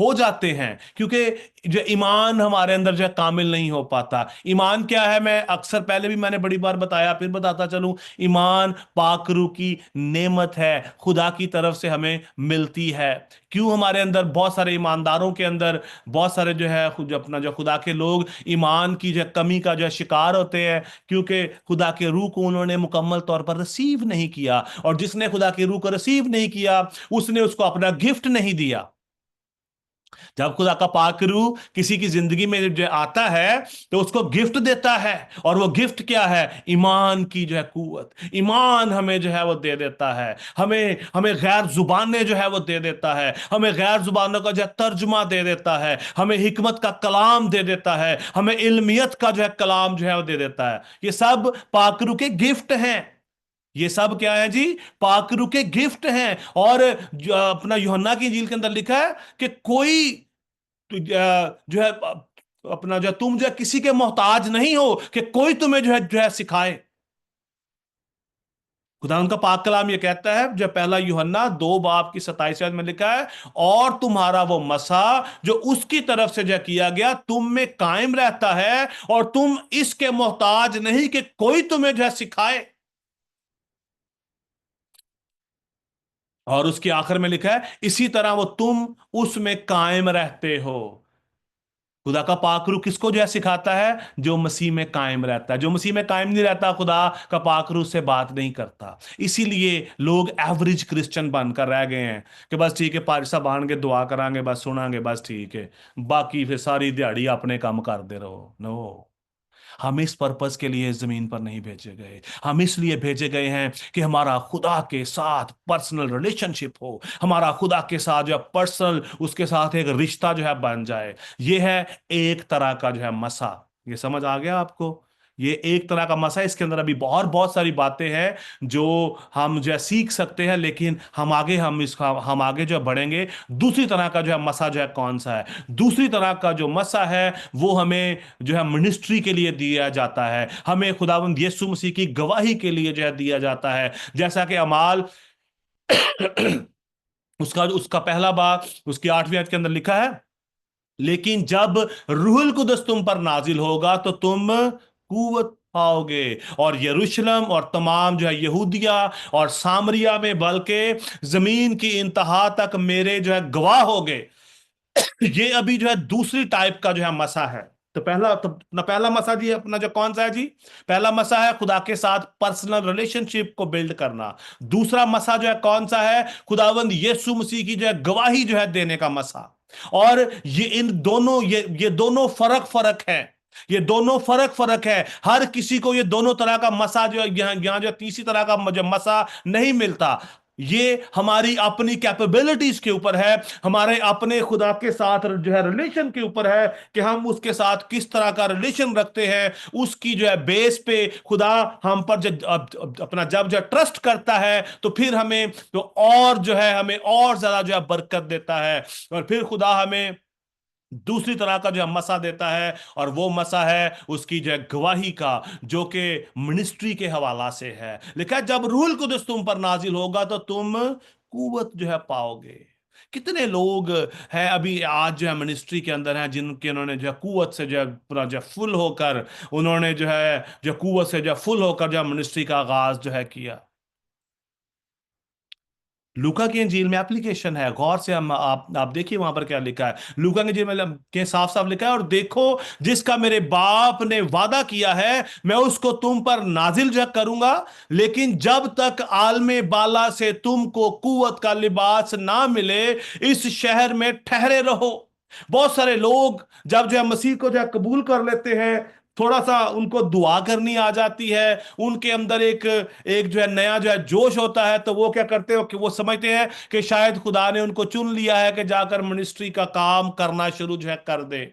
हो जाते हैं क्योंकि जो ईमान हमारे अंदर जो है कामिल नहीं हो पाता। ईमान क्या है, मैं अक्सर पहले भी मैंने बड़ी बार बताया, फिर बताता चलूं। ईमान पाक रूह की नेमत है, खुदा की तरफ से हमें मिलती है। क्यों हमारे अंदर बहुत सारे ईमानदारों के अंदर बहुत सारे जो है अपना जो खुदा के लोग ईमान की जो कमी का जो है शिकार होते हैं, क्योंकि खुदा के रूह को उन्होंने मुकम्मल तौर पर रिसीव नहीं किया। और जिसने खुदा की रूह को रिसीव नहीं किया उसने उसको अपना गिफ्ट नहीं दिया। जब खुदा का पाक रूह किसी की जिंदगी में जो आता है तो उसको गिफ्ट देता है, और वो गिफ्ट क्या है? ईमान की जो है कुव्वत। ईमान हमें जो है वो दे देता है, हमें हमें गैर जुबानें जो है वो दे देता है, हमें गैर जुबानों का जो है तर्जुमा दे देता है, हमें हिकमत का कलाम दे देता है, हमें इल्मियत का जो है कलाम जो है वो दे देता है। ये सब पाक रूह के गिफ्ट हैं। ये सब क्या है जी? पाक रूह के गिफ्ट हैं। और अपना यूहन्ना की इंजील के अंदर लिखा है कि कोई जो है अपना जो तुम जो है किसी के मोहताज नहीं हो कि कोई तुम्हें जो है सिखाए। खुदा उनका पाक कलाम ये कहता है, जो पहला यूहन्ना 2 बाब की 27 आयत में लिखा है, और तुम्हारा वो मसा जो उसकी तरफ से जो किया गया तुम में कायम रहता है, और तुम इसके मोहताज नहीं कि कोई तुम्हें जो है सिखाए। और उसके आखिर में लिखा है, इसी तरह वो तुम उसमें कायम रहते हो। खुदा का पाक रूह किसको जो है सिखाता है? जो मसीह में कायम रहता है। जो मसीह में कायम नहीं रहता खुदा का पाक रूह से बात नहीं करता। इसीलिए लोग एवरेज क्रिश्चियन बनकर रह गए हैं कि बस ठीक है, पारिसा बांध के दुआ करांगे, बस सुनांगे, बस ठीक है, बाकी फिर सारी दिहाड़ी अपने काम करते रहो। नो, हम इस पर्पस के लिए इस जमीन पर नहीं भेजे गए। हम इसलिए भेजे गए हैं कि हमारा खुदा के साथ पर्सनल रिलेशनशिप हो, हमारा खुदा के साथ जो है पर्सनल उसके साथ एक रिश्ता जो है बन जाए। ये है एक तरह का जो है मसा। ये समझ आ गया आपको? ये एक तरह का मसा है। इसके अंदर अभी बहुत बहुत सारी बातें हैं जो हम जो है सीख सकते हैं, लेकिन हम आगे जो है बढ़ेंगे। दूसरी तरह का जो है मसा जो है कौन सा है? दूसरी तरह का जो मसा है वो हमें जो है मिनिस्ट्री के लिए दिया जाता है, हमें खुदावंद यीशु मसीह की गवाही के लिए जो है दिया जाता है। जैसा कि अमाल उसका उसका पहला बाब उसकी 8वीं आयत के अंदर लिखा है, लेकिन जब रूहुल कुदस तुम पर नाजिल होगा तो तुम कुव्वत पाओगे, और यरूशलेम और तमाम जो है यहूदिया और सामरिया में, बल्कि जमीन की इंतहा तक मेरे जो है गवाह होगे। ये अभी जो है दूसरी टाइप का जो है मसा है। तो पहला मसा जी अपना जो कौन सा है जी? पहला मसा है खुदा के साथ पर्सनल रिलेशनशिप को बिल्ड करना। दूसरा मसा जो है कौन सा है? खुदावंद यीशु मसीह की जो है गवाही जो है देने का मसा। और ये दोनों फर्क फर्क है। ये दोनों फर्क फर्क है। हर किसी को ये दोनों तरह का मसा जो है यहाँ जो तीसरी तरह का जो मसा नहीं मिलता। ये हमारी अपनी कैपेबिलिटीज के ऊपर है, हमारे अपने खुदा के साथ जो है रिलेशन के ऊपर है कि हम उसके साथ किस तरह का रिलेशन रखते हैं। उसकी जो है बेस पे खुदा हम पर अपना जब जो ट्रस्ट करता है तो फिर हमें तो और जो है हमें और ज्यादा जो है बरकत देता है, और फिर खुदा हमें दूसरी तरह का जो है मसा देता है, और वो मसा है उसकी जो है गवाही का, जो कि मिनिस्ट्री के हवाला से है। लिखा है, जब रूहुल कुदस तुम पर नाजिल होगा तो तुम कुव्वत जो है पाओगे। कितने लोग हैं अभी आज जो है मिनिस्ट्री के अंदर हैं जिनके उन्होंने जो है कुव्वत से जो है पूरा जो है फुल होकर, उन्होंने जो है जो कुव्वत से जो है फुल होकर जो है मिनिस्ट्री का आगाज जो है किया। लूका की इंजील में एप्लीकेशन है, गौर से हम आप देखिए वहां पर क्या लिखा है। लूका की इंजील में के साफ साफ लिखा है, और देखो जिसका मेरे बाप ने वादा किया है मैं उसको तुम पर नाजिल जो करूंगा, लेकिन जब तक आलमे बाला से तुमको कुव्वत का लिबास ना मिले इस शहर में ठहरे रहो। बहुत सारे लोग जब जो है मसीह को जो है कबूल कर लेते हैं, थोड़ा सा उनको दुआ करनी आ जाती है, उनके अंदर एक एक जो है नया जो है जोश होता है, तो वो क्या करते हो कि वो समझते हैं कि शायद खुदा ने उनको चुन लिया है कि जाकर मिनिस्ट्री का काम करना शुरू जो है कर दे।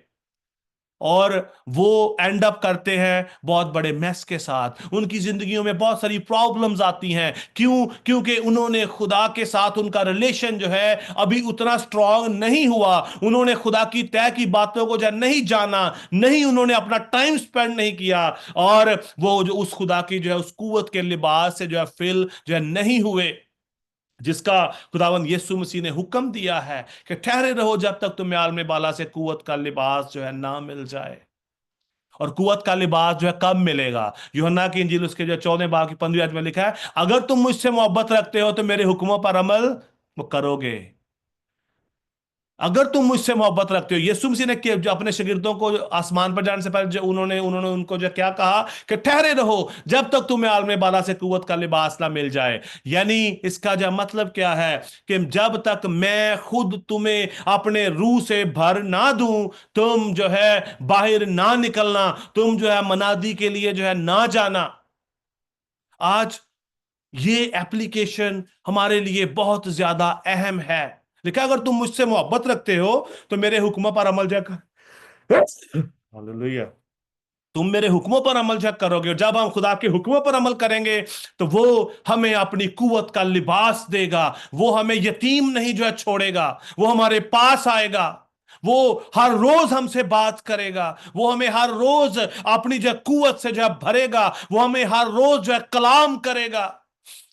और वो एंड अप करते हैं बहुत बड़े मेस के साथ, उनकी जिंदगियों में बहुत सारी प्रॉब्लम्स आती हैं। क्यों? क्योंकि उन्होंने खुदा के साथ उनका रिलेशन जो है अभी उतना स्ट्रांग नहीं हुआ, उन्होंने खुदा की तय की बातों को जो है नहीं जाना, नहीं उन्होंने अपना टाइम स्पेंड नहीं किया, और वो जो उस खुदा की जो है उस कुव्वत के लिबास से जो है फिल जो है नहीं हुए, जिसका खुदावंद यीशु मसीह ने हुक्म दिया है कि ठहरे रहो जब तक तुम्हें आलमे बाला से कुव्वत का लिबास जो है ना मिल जाए। और कुव्वत का लिबास जो है कब मिलेगा? यूहन्ना की इंजील उसके जो 14 बाब की 15 आयत में लिखा है, अगर तुम मुझसे मोहब्बत रखते हो तो मेरे हुक्मों पर अमल वो करोगे। अगर तुम मुझसे मोहब्बत रखते हो, यीशु मसीह ने जो अपने शागिर्दों को आसमान पर जाने से पहले जो उन्होंने उन्होंने उनको जो क्या कहा कि ठहरे रहो जब तक तुम्हें आलमे बाला से कुव्वत का लिबास ना मिल जाए। यानी इसका जो मतलब क्या है कि जब तक मैं खुद तुम्हें अपने रूह से भर ना दूं, तुम जो है बाहर ना निकलना, तुम जो है मनादी के लिए जो है ना जाना। आज ये एप्लीकेशन हमारे लिए बहुत ज्यादा अहम है। लिखा, अगर तुम मुझसे मोहब्बत रखते हो तो मेरे हुक्मों पर अमल जब हालेलुया, तुम मेरे हुक्मों पर अमल जब करोगे, और जब हम खुदा के हुक्मों पर अमल करेंगे तो वो हमें अपनी कुव्वत का लिबास देगा, वो हमें यतीम नहीं जो है छोड़ेगा, वो हमारे पास आएगा, वो हर रोज हमसे बात करेगा, वो हमें हर रोज अपनी जो कुव्वत से जो है भरेगा, वो हमें हर रोज जो है कलाम करेगा,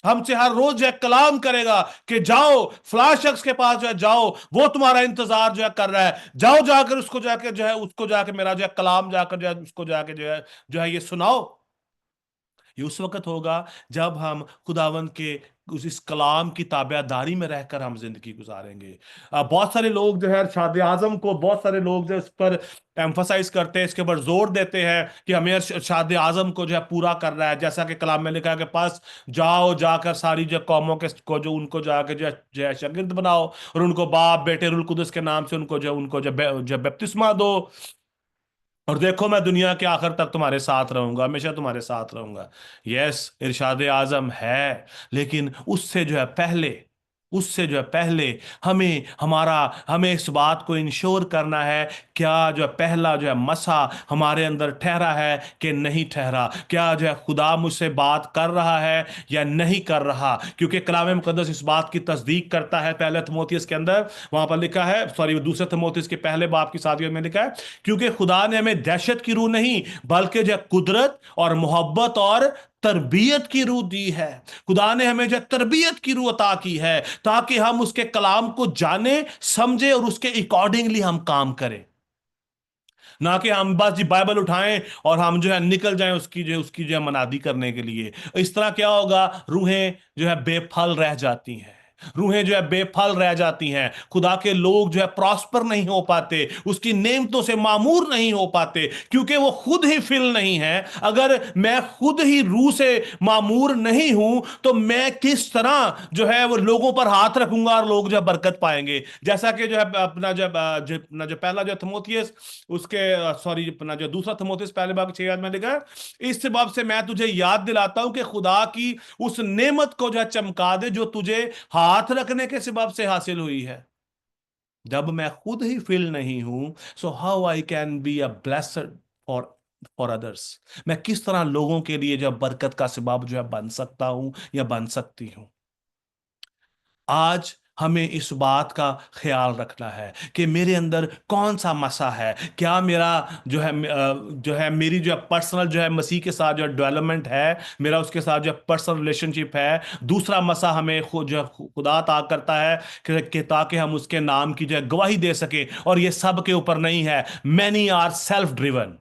हमसे हर रोज जो है कलाम करेगा कि जाओ फलां शख्स के पास जो है जाओ, वो तुम्हारा इंतजार जो है कर रहा है, जाओ जाकर उसको जाके जो है उसको जाके मेरा जो है कलाम जाकर जो है उसको जाके जो है ये सुनाओ। ये उस वक्त होगा जब हम खुदावंद के इस कलाम की ताबेदारी में रहकर हम जिंदगी गुजारेंगे। बहुत सारे लोग जो है इरशाद आजम को, बहुत सारे लोग जो है इस पर एम्फोसाइज करते हैं, इसके ऊपर जोर देते हैं कि हमें इरशाद आजम को जो है पूरा करना है, जैसा कि कलाम में लिखा है कि पास जाओ जाकर सारी जो कौमों के को जो उनको जाके जो है शागिर्द बनाओ, और उनको बाप बेटे रूल कुदस के नाम से उनको जो बपतिस्मा दो, और देखो मैं दुनिया के आखिर तक तुम्हारे साथ रहूंगा, हमेशा तुम्हारे साथ रहूंगा। यस, इरशाद आजम है, लेकिन उससे जो है पहले हमें इस बात को इंश्योर करना है, क्या जो है पहला जो है मसा हमारे अंदर ठहरा है कि नहीं ठहरा, क्या जो है खुदा मुझसे बात कर रहा है या नहीं कर रहा। क्योंकि कलाम मुकद्दस इस बात की तस्दीक करता है, पहले थिमोथियुस के अंदर वहां पर लिखा है, सॉरी दूसरे थिमोथियुस के पहले बाब की 7 में लिखा है, क्योंकि खुदा ने हमें दहशत की रूह नहीं बल्कि जो कुदरत और मोहब्बत और तरबियत की रूह दी है। खुदा ने हमें जो तरबियत की रूह अता की है ताकि हम उसके कलाम को जाने समझे और उसके अकॉर्डिंगली हम काम करें, ना कि हम बस जी बाइबल उठाएं और हम जो है निकल जाएं उसकी जो है मनादी करने के लिए। इस तरह क्या होगा, रूहें जो है बेफल रह जाती हैं, रूहें जो है बेफल रह जाती हैं, खुदा के लोग जो है प्रॉस्पर नहीं हो पाते, उसकी नेमतों से मामूर नहीं हो पाते, क्योंकि वो खुद ही फिल नहीं है। अगर मैं खुद ही रूह से मामूर नहीं हूं तो मैं किस तरह जो है वो लोगों पर हाथ रखूंगा और लोग जो है बरकत पाएंगे। जैसा कि जो है अपना जो पहला जो थिमोथियस उसके सॉरी अपना जो दूसरा थिमोथियस पहले बाब 6 में लिखा है, इस सबब से मैं तुझे याद दिलाता हूं कि खुदा की उस नेमत को जो है चमका दे जो तुझे हाथ रखने के सबब से हासिल हुई है। जब मैं खुद ही फिल नहीं हूं, so how I can be a blessed for for others, मैं किस तरह लोगों के लिए जो बरकत का सबब जो है बन सकता हूं या बन सकती हूं। आज हमें इस बात का ख्याल रखना है कि मेरे अंदर कौन सा मसा है, क्या मेरा जो है मेरी जो पर्सनल जो है मसीह के साथ जो डेवलपमेंट है, मेरा उसके साथ जो पर्सनल रिलेशनशिप है। दूसरा मसा हमें जो है खुदा अता करता है कि ताकि हम उसके नाम की जो है गवाही दे सके, और ये सब के ऊपर नहीं है। Many are self driven.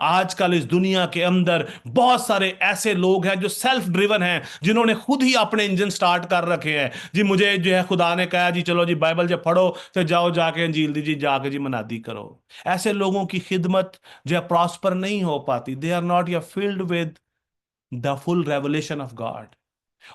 आजकल इस दुनिया के अंदर बहुत सारे ऐसे लोग हैं जो सेल्फ ड्रिवन हैं, जिन्होंने खुद ही अपने इंजन स्टार्ट कर रखे हैं। जी मुझे जो है खुदा ने कहा जी चलो जी बाइबल जब पढ़ो तो जाओ जाके अंजील दीजिए, जाके जी मनादी करो। ऐसे लोगों की खिदमत जो है प्रॉस्पर नहीं हो पाती। दे आर नॉट या filled with the full revelation of God.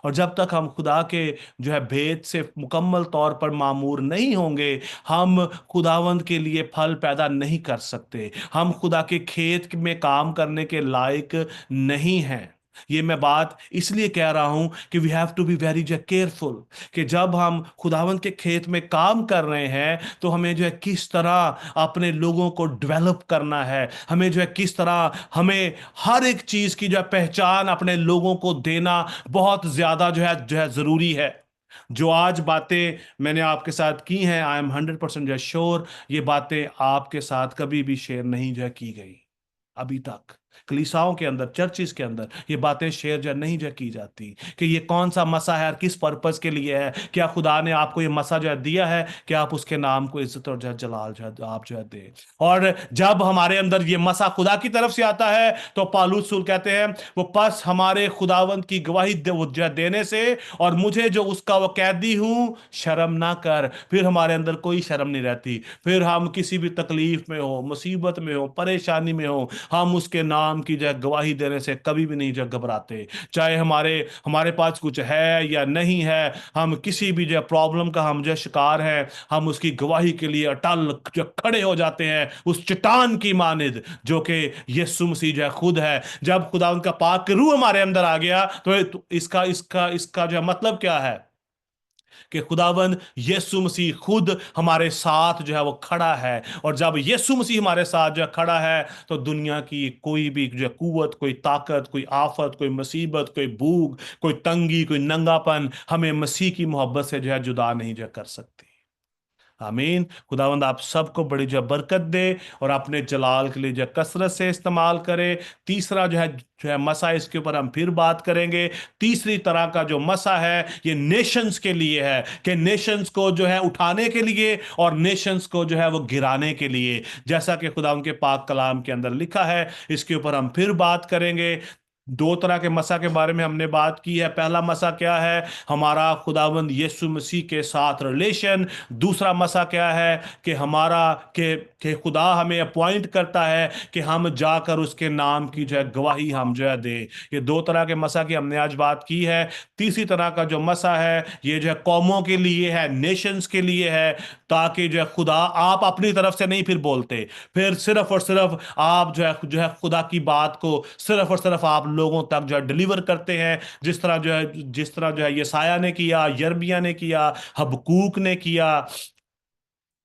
और जब तक हम खुदा के जो है भेद से मुकम्मल तौर पर मामूर नहीं होंगे, हम खुदावंद के लिए फल पैदा नहीं कर सकते। हम खुदा के खेत में काम करने के लायक नहीं हैं। ये मैं बात इसलिए कह रहा हूं कि we have to be very जो केयरफुल कि जब हम खुदावंद के खेत में काम कर रहे हैं तो हमें जो है किस तरह अपने लोगों को डेवलप करना है, हमें जो है किस तरह हमें हर एक चीज की जो है पहचान अपने लोगों को देना बहुत ज्यादा जो है जरूरी है। जो आज बातें मैंने आपके साथ की हैं, आई एम 100% जो श्योर ये बातें आपके साथ कभी भी शेयर नहीं जो है की गई अभी तक। कलीसियाओं के अंदर, चर्चिस के अंदर ये बातें शेयर जो नहीं जो की जाती कि ये कौन सा मसा है और किस पर्पस के लिए है। क्या खुदा ने आपको ये मसा जो है दिया है कि आप उसके नाम को इज्जत और जो है जलाल जो है आप जो है दे। और जब हमारे अंदर ये मसा खुदा की तरफ से आता है तो पालूस रसूल कहते हैं वो पस हमारे खुदावंद की गवाही वो जो है देने से, और मुझे जो उसका वो कैदी हूं शर्म ना कर। फिर हमारे अंदर कोई शर्म नहीं रहती। फिर हम किसी भी तकलीफ में हो, मुसीबत में हो, परेशानी में हो, हम उसके नाम की जो गवाही देने से कभी भी नहीं जो घबराते। चाहे हमारे हमारे पास कुछ है या नहीं है, हम किसी भी जो प्रॉब्लम का हम जो शिकार है, हम उसकी गवाही के लिए अटल जो खड़े हो जाते हैं उस चट्टान की मानिद जो कि यीशु मसीह जो खुद है। जब खुदा उनका पाक रूह हमारे अंदर आ गया तो इसका इसका इसका जो मतलब क्या है कि खुदावंद यीशु मसीह खुद हमारे साथ जो है वो खड़ा है। और जब यीशु मसीह हमारे साथ जो है खड़ा है तो दुनिया की कोई भी जो कुव्वत, कोई ताकत, कोई आफत, कोई मुसीबत, कोई भूख, कोई तंगी, कोई नंगापन हमें मसीह की मोहब्बत से जो है जुदा नहीं जो कर सकती। आमीन। खुदावंद आप सबको बड़ी जो बरकत दे और अपने जलाल के लिए जो कसरत से इस्तेमाल करे। तीसरा जो है मसा, इसके ऊपर हम फिर बात करेंगे। तीसरी तरह का जो मसा है ये नेशंस के लिए है कि नेशंस को जो है उठाने के लिए और नेशंस को जो है वो गिराने के लिए, जैसा कि खुदा उनके पाक कलाम के अंदर लिखा है। इसके ऊपर हम फिर बात करेंगे। दो तरह के मसा के बारे में हमने बात की है। पहला मसा क्या है, हमारा खुदावंद यीशु मसीह के साथ रिलेशन। दूसरा मसा क्या है कि हमारा के खुदा हमें अपॉइंट करता है कि हम जाकर उसके नाम की जो है गवाही हम जो है दे। ये दो तरह के मसा की हमने आज बात की है। तीसरी तरह का जो मसा है ये जो है कौमों के लिए है, नेशंस के लिए है, ताकि जो है खुदा आप अपनी तरफ से नहीं फिर बोलते, फिर सिर्फ और सिर्फ आप जो है खुदा की बात को सिर्फ और सिर्फ आप लोगों तक जो है डिलीवर करते हैं। जिस तरह जो है यसाया ने किया, यिर्मयाह ने किया, हबक्कूक ने किया,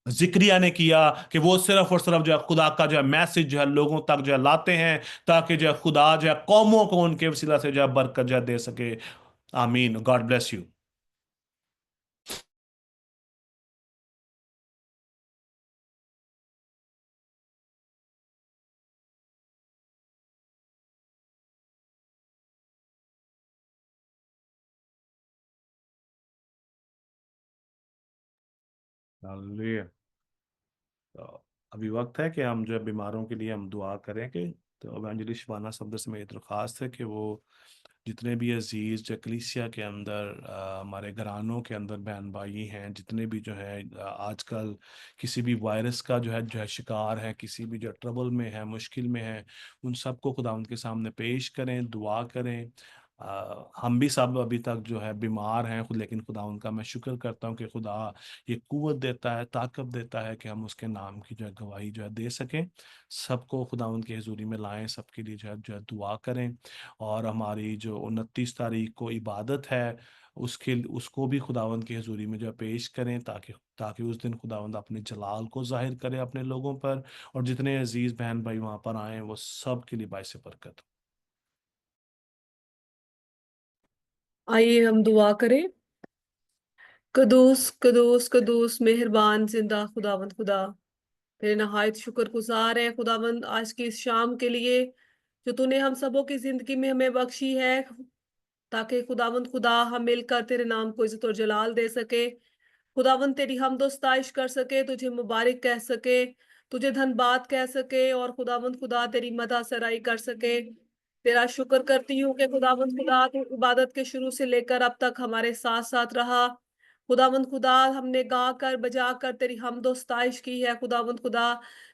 जिक्रिया ने किया, कि वो सिर्फ और सिर्फ जो है खुदा का जो है मैसेज जो है लोगों तक जो है लाते हैं, ताकि जो है खुदा जो है कौमों को उनके वसीला से जो है बरकत जो है दे सके। आमीन। God bless you. हालेलुया। तो अभी वक्त है कि हम जो है बीमारों के लिए हम दुआ करेंगे। तो एवेंजलिस्ट शिवाना सब्दर से मेरी दरख्वास्त है कि वो जितने भी अजीज जो कलीसिया के अंदर हमारे घरानों के अंदर बहन भाई हैं, जितने भी जो है आजकल किसी भी वायरस का जो है शिकार है, किसी भी जो ट्रबल में है, मुश्किल में है, उन सबको खुदा उनके सामने पेश करें, दुआ करें। हम भी सब अभी तक जो है बीमार हैं खुद, लेकिन खुदा उनका मैं शुक्र करता हूँ कि खुदा ये कुव्वत देता है, ताकत देता है कि हम उसके नाम की जो है गवाही जो है दे सकें। सबको खुदा उनकी हजूरी में लाएं, सबके लिए जो है दुआ करें। और हमारी जो 29 तारीख को इबादत है उसको भी खुदावंद की हजूरी में जो है पेश करें, ताकि ताकि उस दिन खुदावंद अपने जलाल को जाहिर करे अपने लोगों पर। और जितने अजीज बहन भाई वहां पर आए वो सब के लिए बाइस बरकत हो। आइए हम दुआ करें। कदूस कदूस कदूस मेहरबान जिंदा खुदावंद खुदा, तेरे नहायत शुक्रगुजार है खुदावंद आज की इस शाम के लिए जो तूने हम सबों की जिंदगी में हमें बख्शी है, ताकि खुदावंद खुदा हम मिलकर तेरे नाम को इज्जत और जलाल दे सके। खुदावंद तेरी हमदो सताइश कर सके, तुझे मुबारक कह सके, तुझे धन्यवाद कह सके और खुदावंद खुदा तेरी मदह सराई कर सके। तेरा शुक्र करती हूँ कि खुदावंद खुदा तू इबादत के शुरू से लेकर अब तक हमारे साथ साथ रहा। खुदावंद खुदा हमने गा कर बजा कर तेरी हमदो सताइश की है। खुदावंद खुदा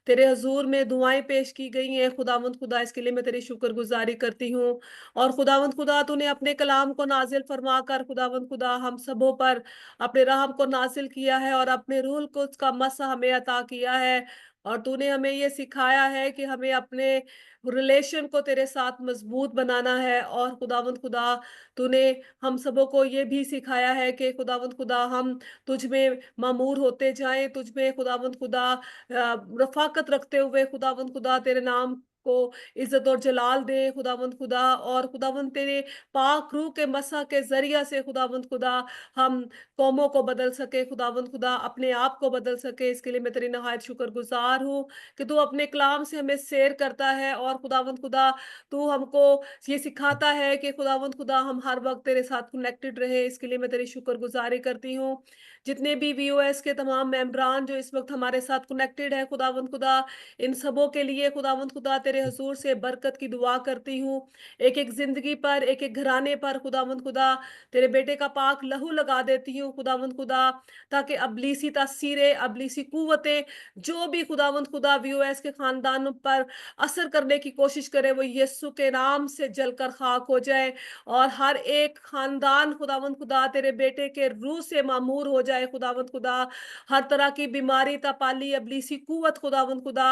तेरे हजूर में दुआएं पेश की गई हैं। खुदावंद खुदा इसके लिए मैं तेरी शुक्रगुजारी करती हूँ। और खुदावंद खुदा तूने अपने कलाम को नाजिल फरमा कर खुदावंद खुदा हम सबों पर अपने रहम को नाजिल किया है और अपने रूह को उसका मसा हमें अता किया है। और तूने हमें ये सिखाया है कि हमें अपने रिलेशन को तेरे साथ मजबूत बनाना है। और खुदावंद खुदा तूने हम सबों को ये भी सिखाया है कि खुदावंद खुदा हम तुझ में मामूर होते जाएं, तुझ में खुदावंद खुदा रफाकत रखते हुए खुदावंद खुदा तेरे नाम को इज्जत और जलाल दे खुदावंद खुदा। और खुदावंद तेरे पाक रूह के मसा के जरिया से खुदावंद खुदा हम कौमों को बदल सके, खुदावंद खुदा अपने आप को बदल सके। इसके लिए मैं तेरी नहायत शुक्रगुजार हूँ कि तू अपने कलाम से हमें शेयर करता है और खुदावंद खुदा तू हमको ये सिखाता है कि खुदावंद खुदा हम हर वक्त तेरे साथ कनेक्टेड रहे। इसके लिए मैं तेरी शुक्रगुजारी करती हूँ। जितने भी वीओएस के तमाम मेंबरान जो इस वक्त हमारे साथ कनेक्टेड है खुदावंद खुदा, इन सबों के लिए खुदावंद खुदा तेरे हजूर से बरकत की दुआ करती हूँ। एक एक जिंदगी पर, एक एक घराने पर खुदावंद खुदा तेरे बेटे का पाक लहू लगा देती हूँ खुदावंद खुदा, ताकि अबलीसी तासीरें, अबलीसी कुव्वतें जो भी खुदावंद खुदा वीओएस के खानदान पर असर करने की कोशिश करे वो यीशु के नाम से जलकर खाक हो जाए। और हर एक खानदान खुदावंद खुदा तेरे बेटे के रूह से मामूर हो जाए खुदावंद खुदा। हर तरह की बीमारी, तपाली, अबलीसी कुव्वत खुदावंद खुदा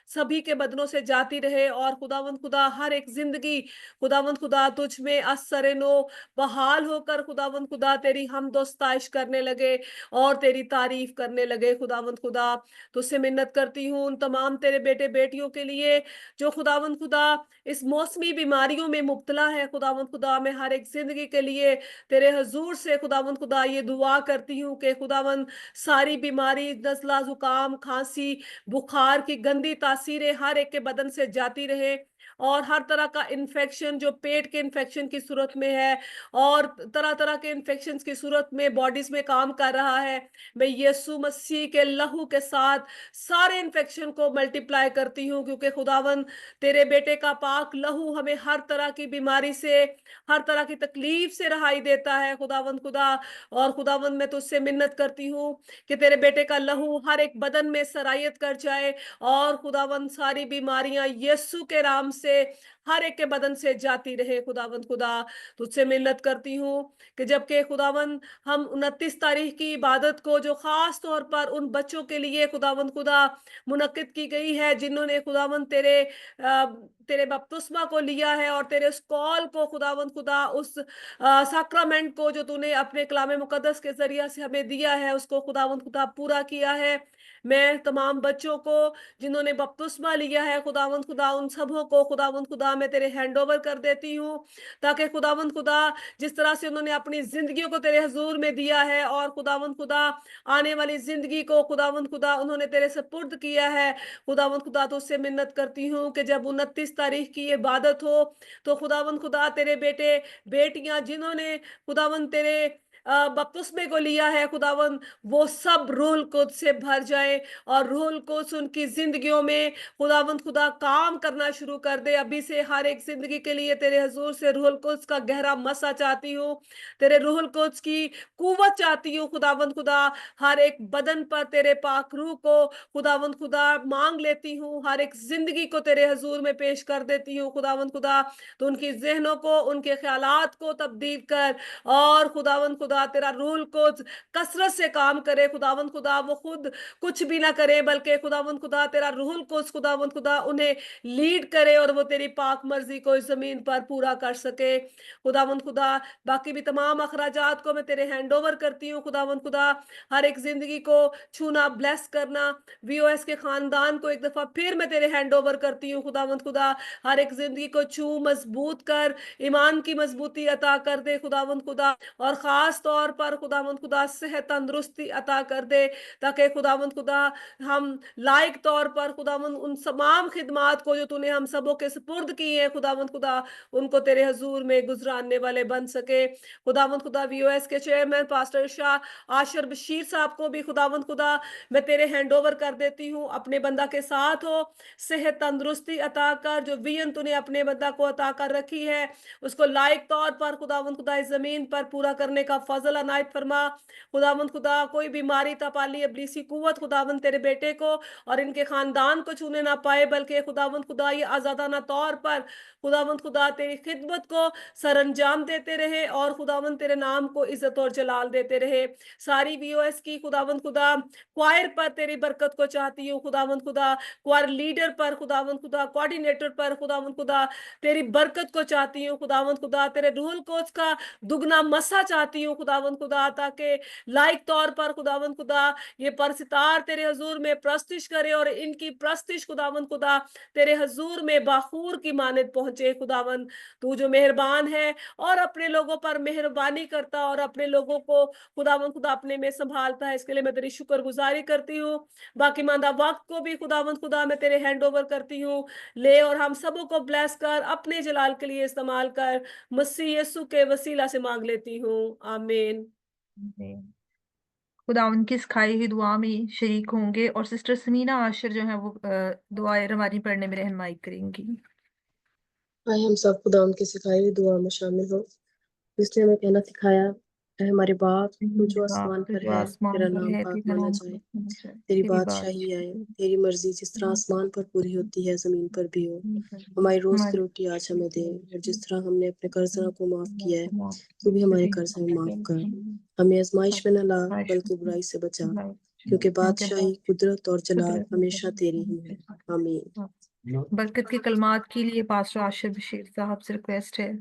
सभी के बदनों से जाती रहे। और खुदावंद खुदा हर एक जिंदगी खुदावंद खुदा तुझ में असर नो बहाल होकर खुदावंद खुदा तेरी हमदो सताइश करने लगे और तेरी तारीफ करने लगे। खुदावंद खुदा तुझसे मिन्नत करती हूँ उन तमाम तेरे बेटे बेटियों के लिए जो खुदावंद खुदा इस मौसमी बीमारियों में मुब्तला है। खुदावंद खुदा मैं हर एक जिंदगी के लिए तेरे हजूर से खुदावंद खुदा ये दुआ करती हूँ कि खुदावंद सारी बीमारी, नज़ला, जुकाम, खांसी, बुखार की गंदी तासीरें हर एक के बदन से जाती रहे। और हर तरह का इन्फेक्शन जो पेट के इन्फेक्शन की सूरत में है और तरह तरह के इन्फेक्शन की सूरत में बॉडीज में काम कर रहा है, मैं यीशु मसीह के लहू के साथ सारे इन्फेक्शन को मल्टीप्लाई करती हूँ। क्योंकि खुदावन तेरे बेटे का पाक लहू हमें हर तरह की बीमारी से, हर तरह की तकलीफ से रहाई देता है खुदावंद खुदा। और खुदावंद मैं तुझसे मिन्नत करती हूँ कि तेरे बेटे का लहू हर एक बदन में सरायत कर जाए और खुदावंद सारी बीमारियां यीशु के नाम से हर एक के बदन से जाती रहे। खुदावंद खुदा तुझसे मिन्नत करती हूँ कि जबकि खुदावंद हम 29 तारीख की इबादत को जो खास तौर पर उन बच्चों के लिए खुदावंद खुदा मुनक्किद की गई है जिन्होंने खुदावंद तेरे बपतिस्मा को लिया है और तेरे उस कॉल को खुदावंद खुदा उस साक्रामेंट को जो तूने अपने कलाम मुकद्दस के जरिया से हमें दिया है उसको खुदावंद खुदा पूरा किया है। मैं तमाम बच्चों को जिन्होंने बपतिस्मा लिया है खुदावंद खुदा उन सबों को खुदावंद खुदा मैं तेरे हैंड ओवर कर देती हूँ, ताकि खुदावंद खुदा जिस तरह से उन्होंने अपनी जिंदगियों को तेरे हजूर में दिया है और खुदावंद खुदा आने वाली जिंदगी को खुदावंद खुदा उन्होंने तेरे सपुर्द किया है। खुदावंद खुदा तो उससे मिन्नत करती हूँ कि जब 29 तारीख की इबादत हो तो खुदावंद खुदा तेरे बेटे बेटियां जिन्होंने खुदावंद तेरे बपतिस्मे को लिया है खुदावंद वो सब रूहुल कुद्स से भर जाए और रूहुल कुद्स उनकी जिंदगियों में खुदावंद खुदा काम करना शुरू कर दे। अभी से हर एक जिंदगी के लिए तेरे हजूर से रूहुल कुद्स का गहरा मसा चाहती हूँ, तेरे रूहुल कुद्स की कुव्वत चाहती हूँ खुदावंद खुदा। हर एक बदन पर तेरे पाक रूह को खुदावंद खुदा मांग लेती हूँ, हर एक जिंदगी को तेरे हजूर में पेश कर देती हूँ खुदावंद खुदा। तो उनकी जहनों को, उनके ख्यालात को तब्दील कर और खुदावंद खुदा तेरा रूल को कसरत से काम करे खुदावंद खुदा। वो खुद कुछ भी ना करे बल्कि खुदावंद खुदा तेरा रूहुल को खुदावंद खुदा उन्हें लीड करे और वो तेरी पाक मर्जी को इस जमीन पर पूरा कर सके खुदावंद खुदा। बाकी भी तमाम अखराजात को मैं तेरे हैंड ओवर करती हूँ खुदावंद खुदा। हर एक जिंदगी को छूना, ब्लेस करना, वीओएस के खानदान को एक दफा फिर मैं तेरे हैंड ओवर करती हूँ खुदावंद खुदा। हर एक जिंदगी को छू, मजबूत कर, ईमान की मजबूती अता कर दे खुदावंद खुदा। और खास खास तौर पर खुदावंद खुदा सेहत तंदुरुस्ती अता कर दे, ताकि खुदावंद खुदा हम लायक तौर पर खुदावंद उन तमाम खिदमात को जो तूने हम सबों के सुपुर्द की है खुदावंद खुदा, उनको तेरे हजूर में गुजरानने वाले बन सके। खुदावंद खुदा वीओएस के चेयरमैन पास्टर शाह आशर बशीर साहब को भी खुदावंद खुदा मैं तेरे हैंड ओवर कर देती हूँ। अपने बंदा के साथ हो, सेहत तंदुरुस्ती अता कर, जो विजन तूने अपने बंदा को अता कर रखी है उसको लायक तौर पर खुदावंद खुदा इस जमीन पर पूरा करने का फजल अनायत फरमा। खुदावंद खुदा कोई बीमारी तपाली इब्लीसी कुव्वत खुदावंद तेरे बेटे को और इनके खानदान को छूने ना पाए, बल्कि खुदावंद खुदा ये आजादाना तौर पर खुदावंद खुदा तेरी खिदमत को सरंजाम देते रहे और खुदावंद तेरे नाम को इज्जत और जलाल देते रहे। सारी वीओएस की खुदावंद खुदा क्वायर पर तेरी बरकत को चाहती हूँ खुदावंद खुदा, क्वायर लीडर पर खुदावंद खुदा, कोऑर्डिनेटर पर खुदावंद खुदा तेरी बरकत को चाहती हूँ खुदावंद खुदा, तेरे रूहुल कोच का दुगना मसा चाहती हूँ खुदावंद खुदा, ताकि लायक तौर पर खुदावंद खुदा ये परसितार तेरे हजूर में प्रस्तिश करे और इनकी प्रस्तिश खुदावंद खुदा तेरे हजूर में बाखूर की मानद पहुंचे। खुदावंद तू जो मेहरबान है और अपने लोगों पर मेहरबानी करता और अपने लोगों को खुदावंद खुदा अपने में संभालता है, इसके लिए मैं तेरी शुक्रगुजारी करती हूँ। बाकी मांदा वक्त को भी खुदावंद खुदा मैं तेरे हैंड ओवर करती हूँ, ले और हम सबों को ब्लेस कर, अपने जलाल के लिए इस्तेमाल कर, मसीह यीशु के वसीला से मांग लेती हूँ, आमीन। खुदा उनकी सिखाई हुई दुआ में शरीक होंगे और सिस्टर समीना आशिर जो है वो दुआएं रवानी पढ़ने में रहनुमाई करेंगी। आए हम सब खुदा उनकी सिखाई हुई दुआ में शामिल हो। इसने हमें कहना सिखाया, ऐ हमारे बाप तू जो आसमान पर है, तेरा नाम पाक माना जाए, तेरी बादशाही आए, तेरी मर्जी जिस तरह आसमान पर पूरी होती है जमीन पर भी हो। हमारी रोज की रोटी आज हमें दे, और जिस तरह हमने अपने कर्जदारों को माफ किया है तू भी हमारे कर्ज हमें माफ कर। हमें आजमाइश में न ला बल्कि बुराई से बचा, क्योंकि बादशाही कुदरत और जलाल हमेशा तेरी ही है, आमीन। बरकत के कलमात के लिए पास्टर आशिर बशीर साहब से रिक्वेस्ट है।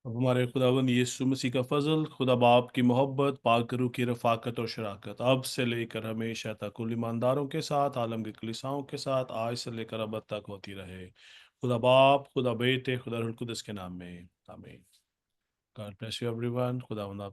अब हमारे खुदावंद यीशु मसीह का फजल, खुदा बाप की मोहब्बत, पाक रूह की रफ़ाकत और शराकत अब से लेकर हमेशा तक कुल ईमानदारों के साथ, आलम की कलीसियाओं के साथ, आज से लेकर अब तक होती रहे। खुदा बाप, खुदा बेटे, खुदा रूह कुदस के नाम में आमीन। God bless you everyone. खुदावंद आप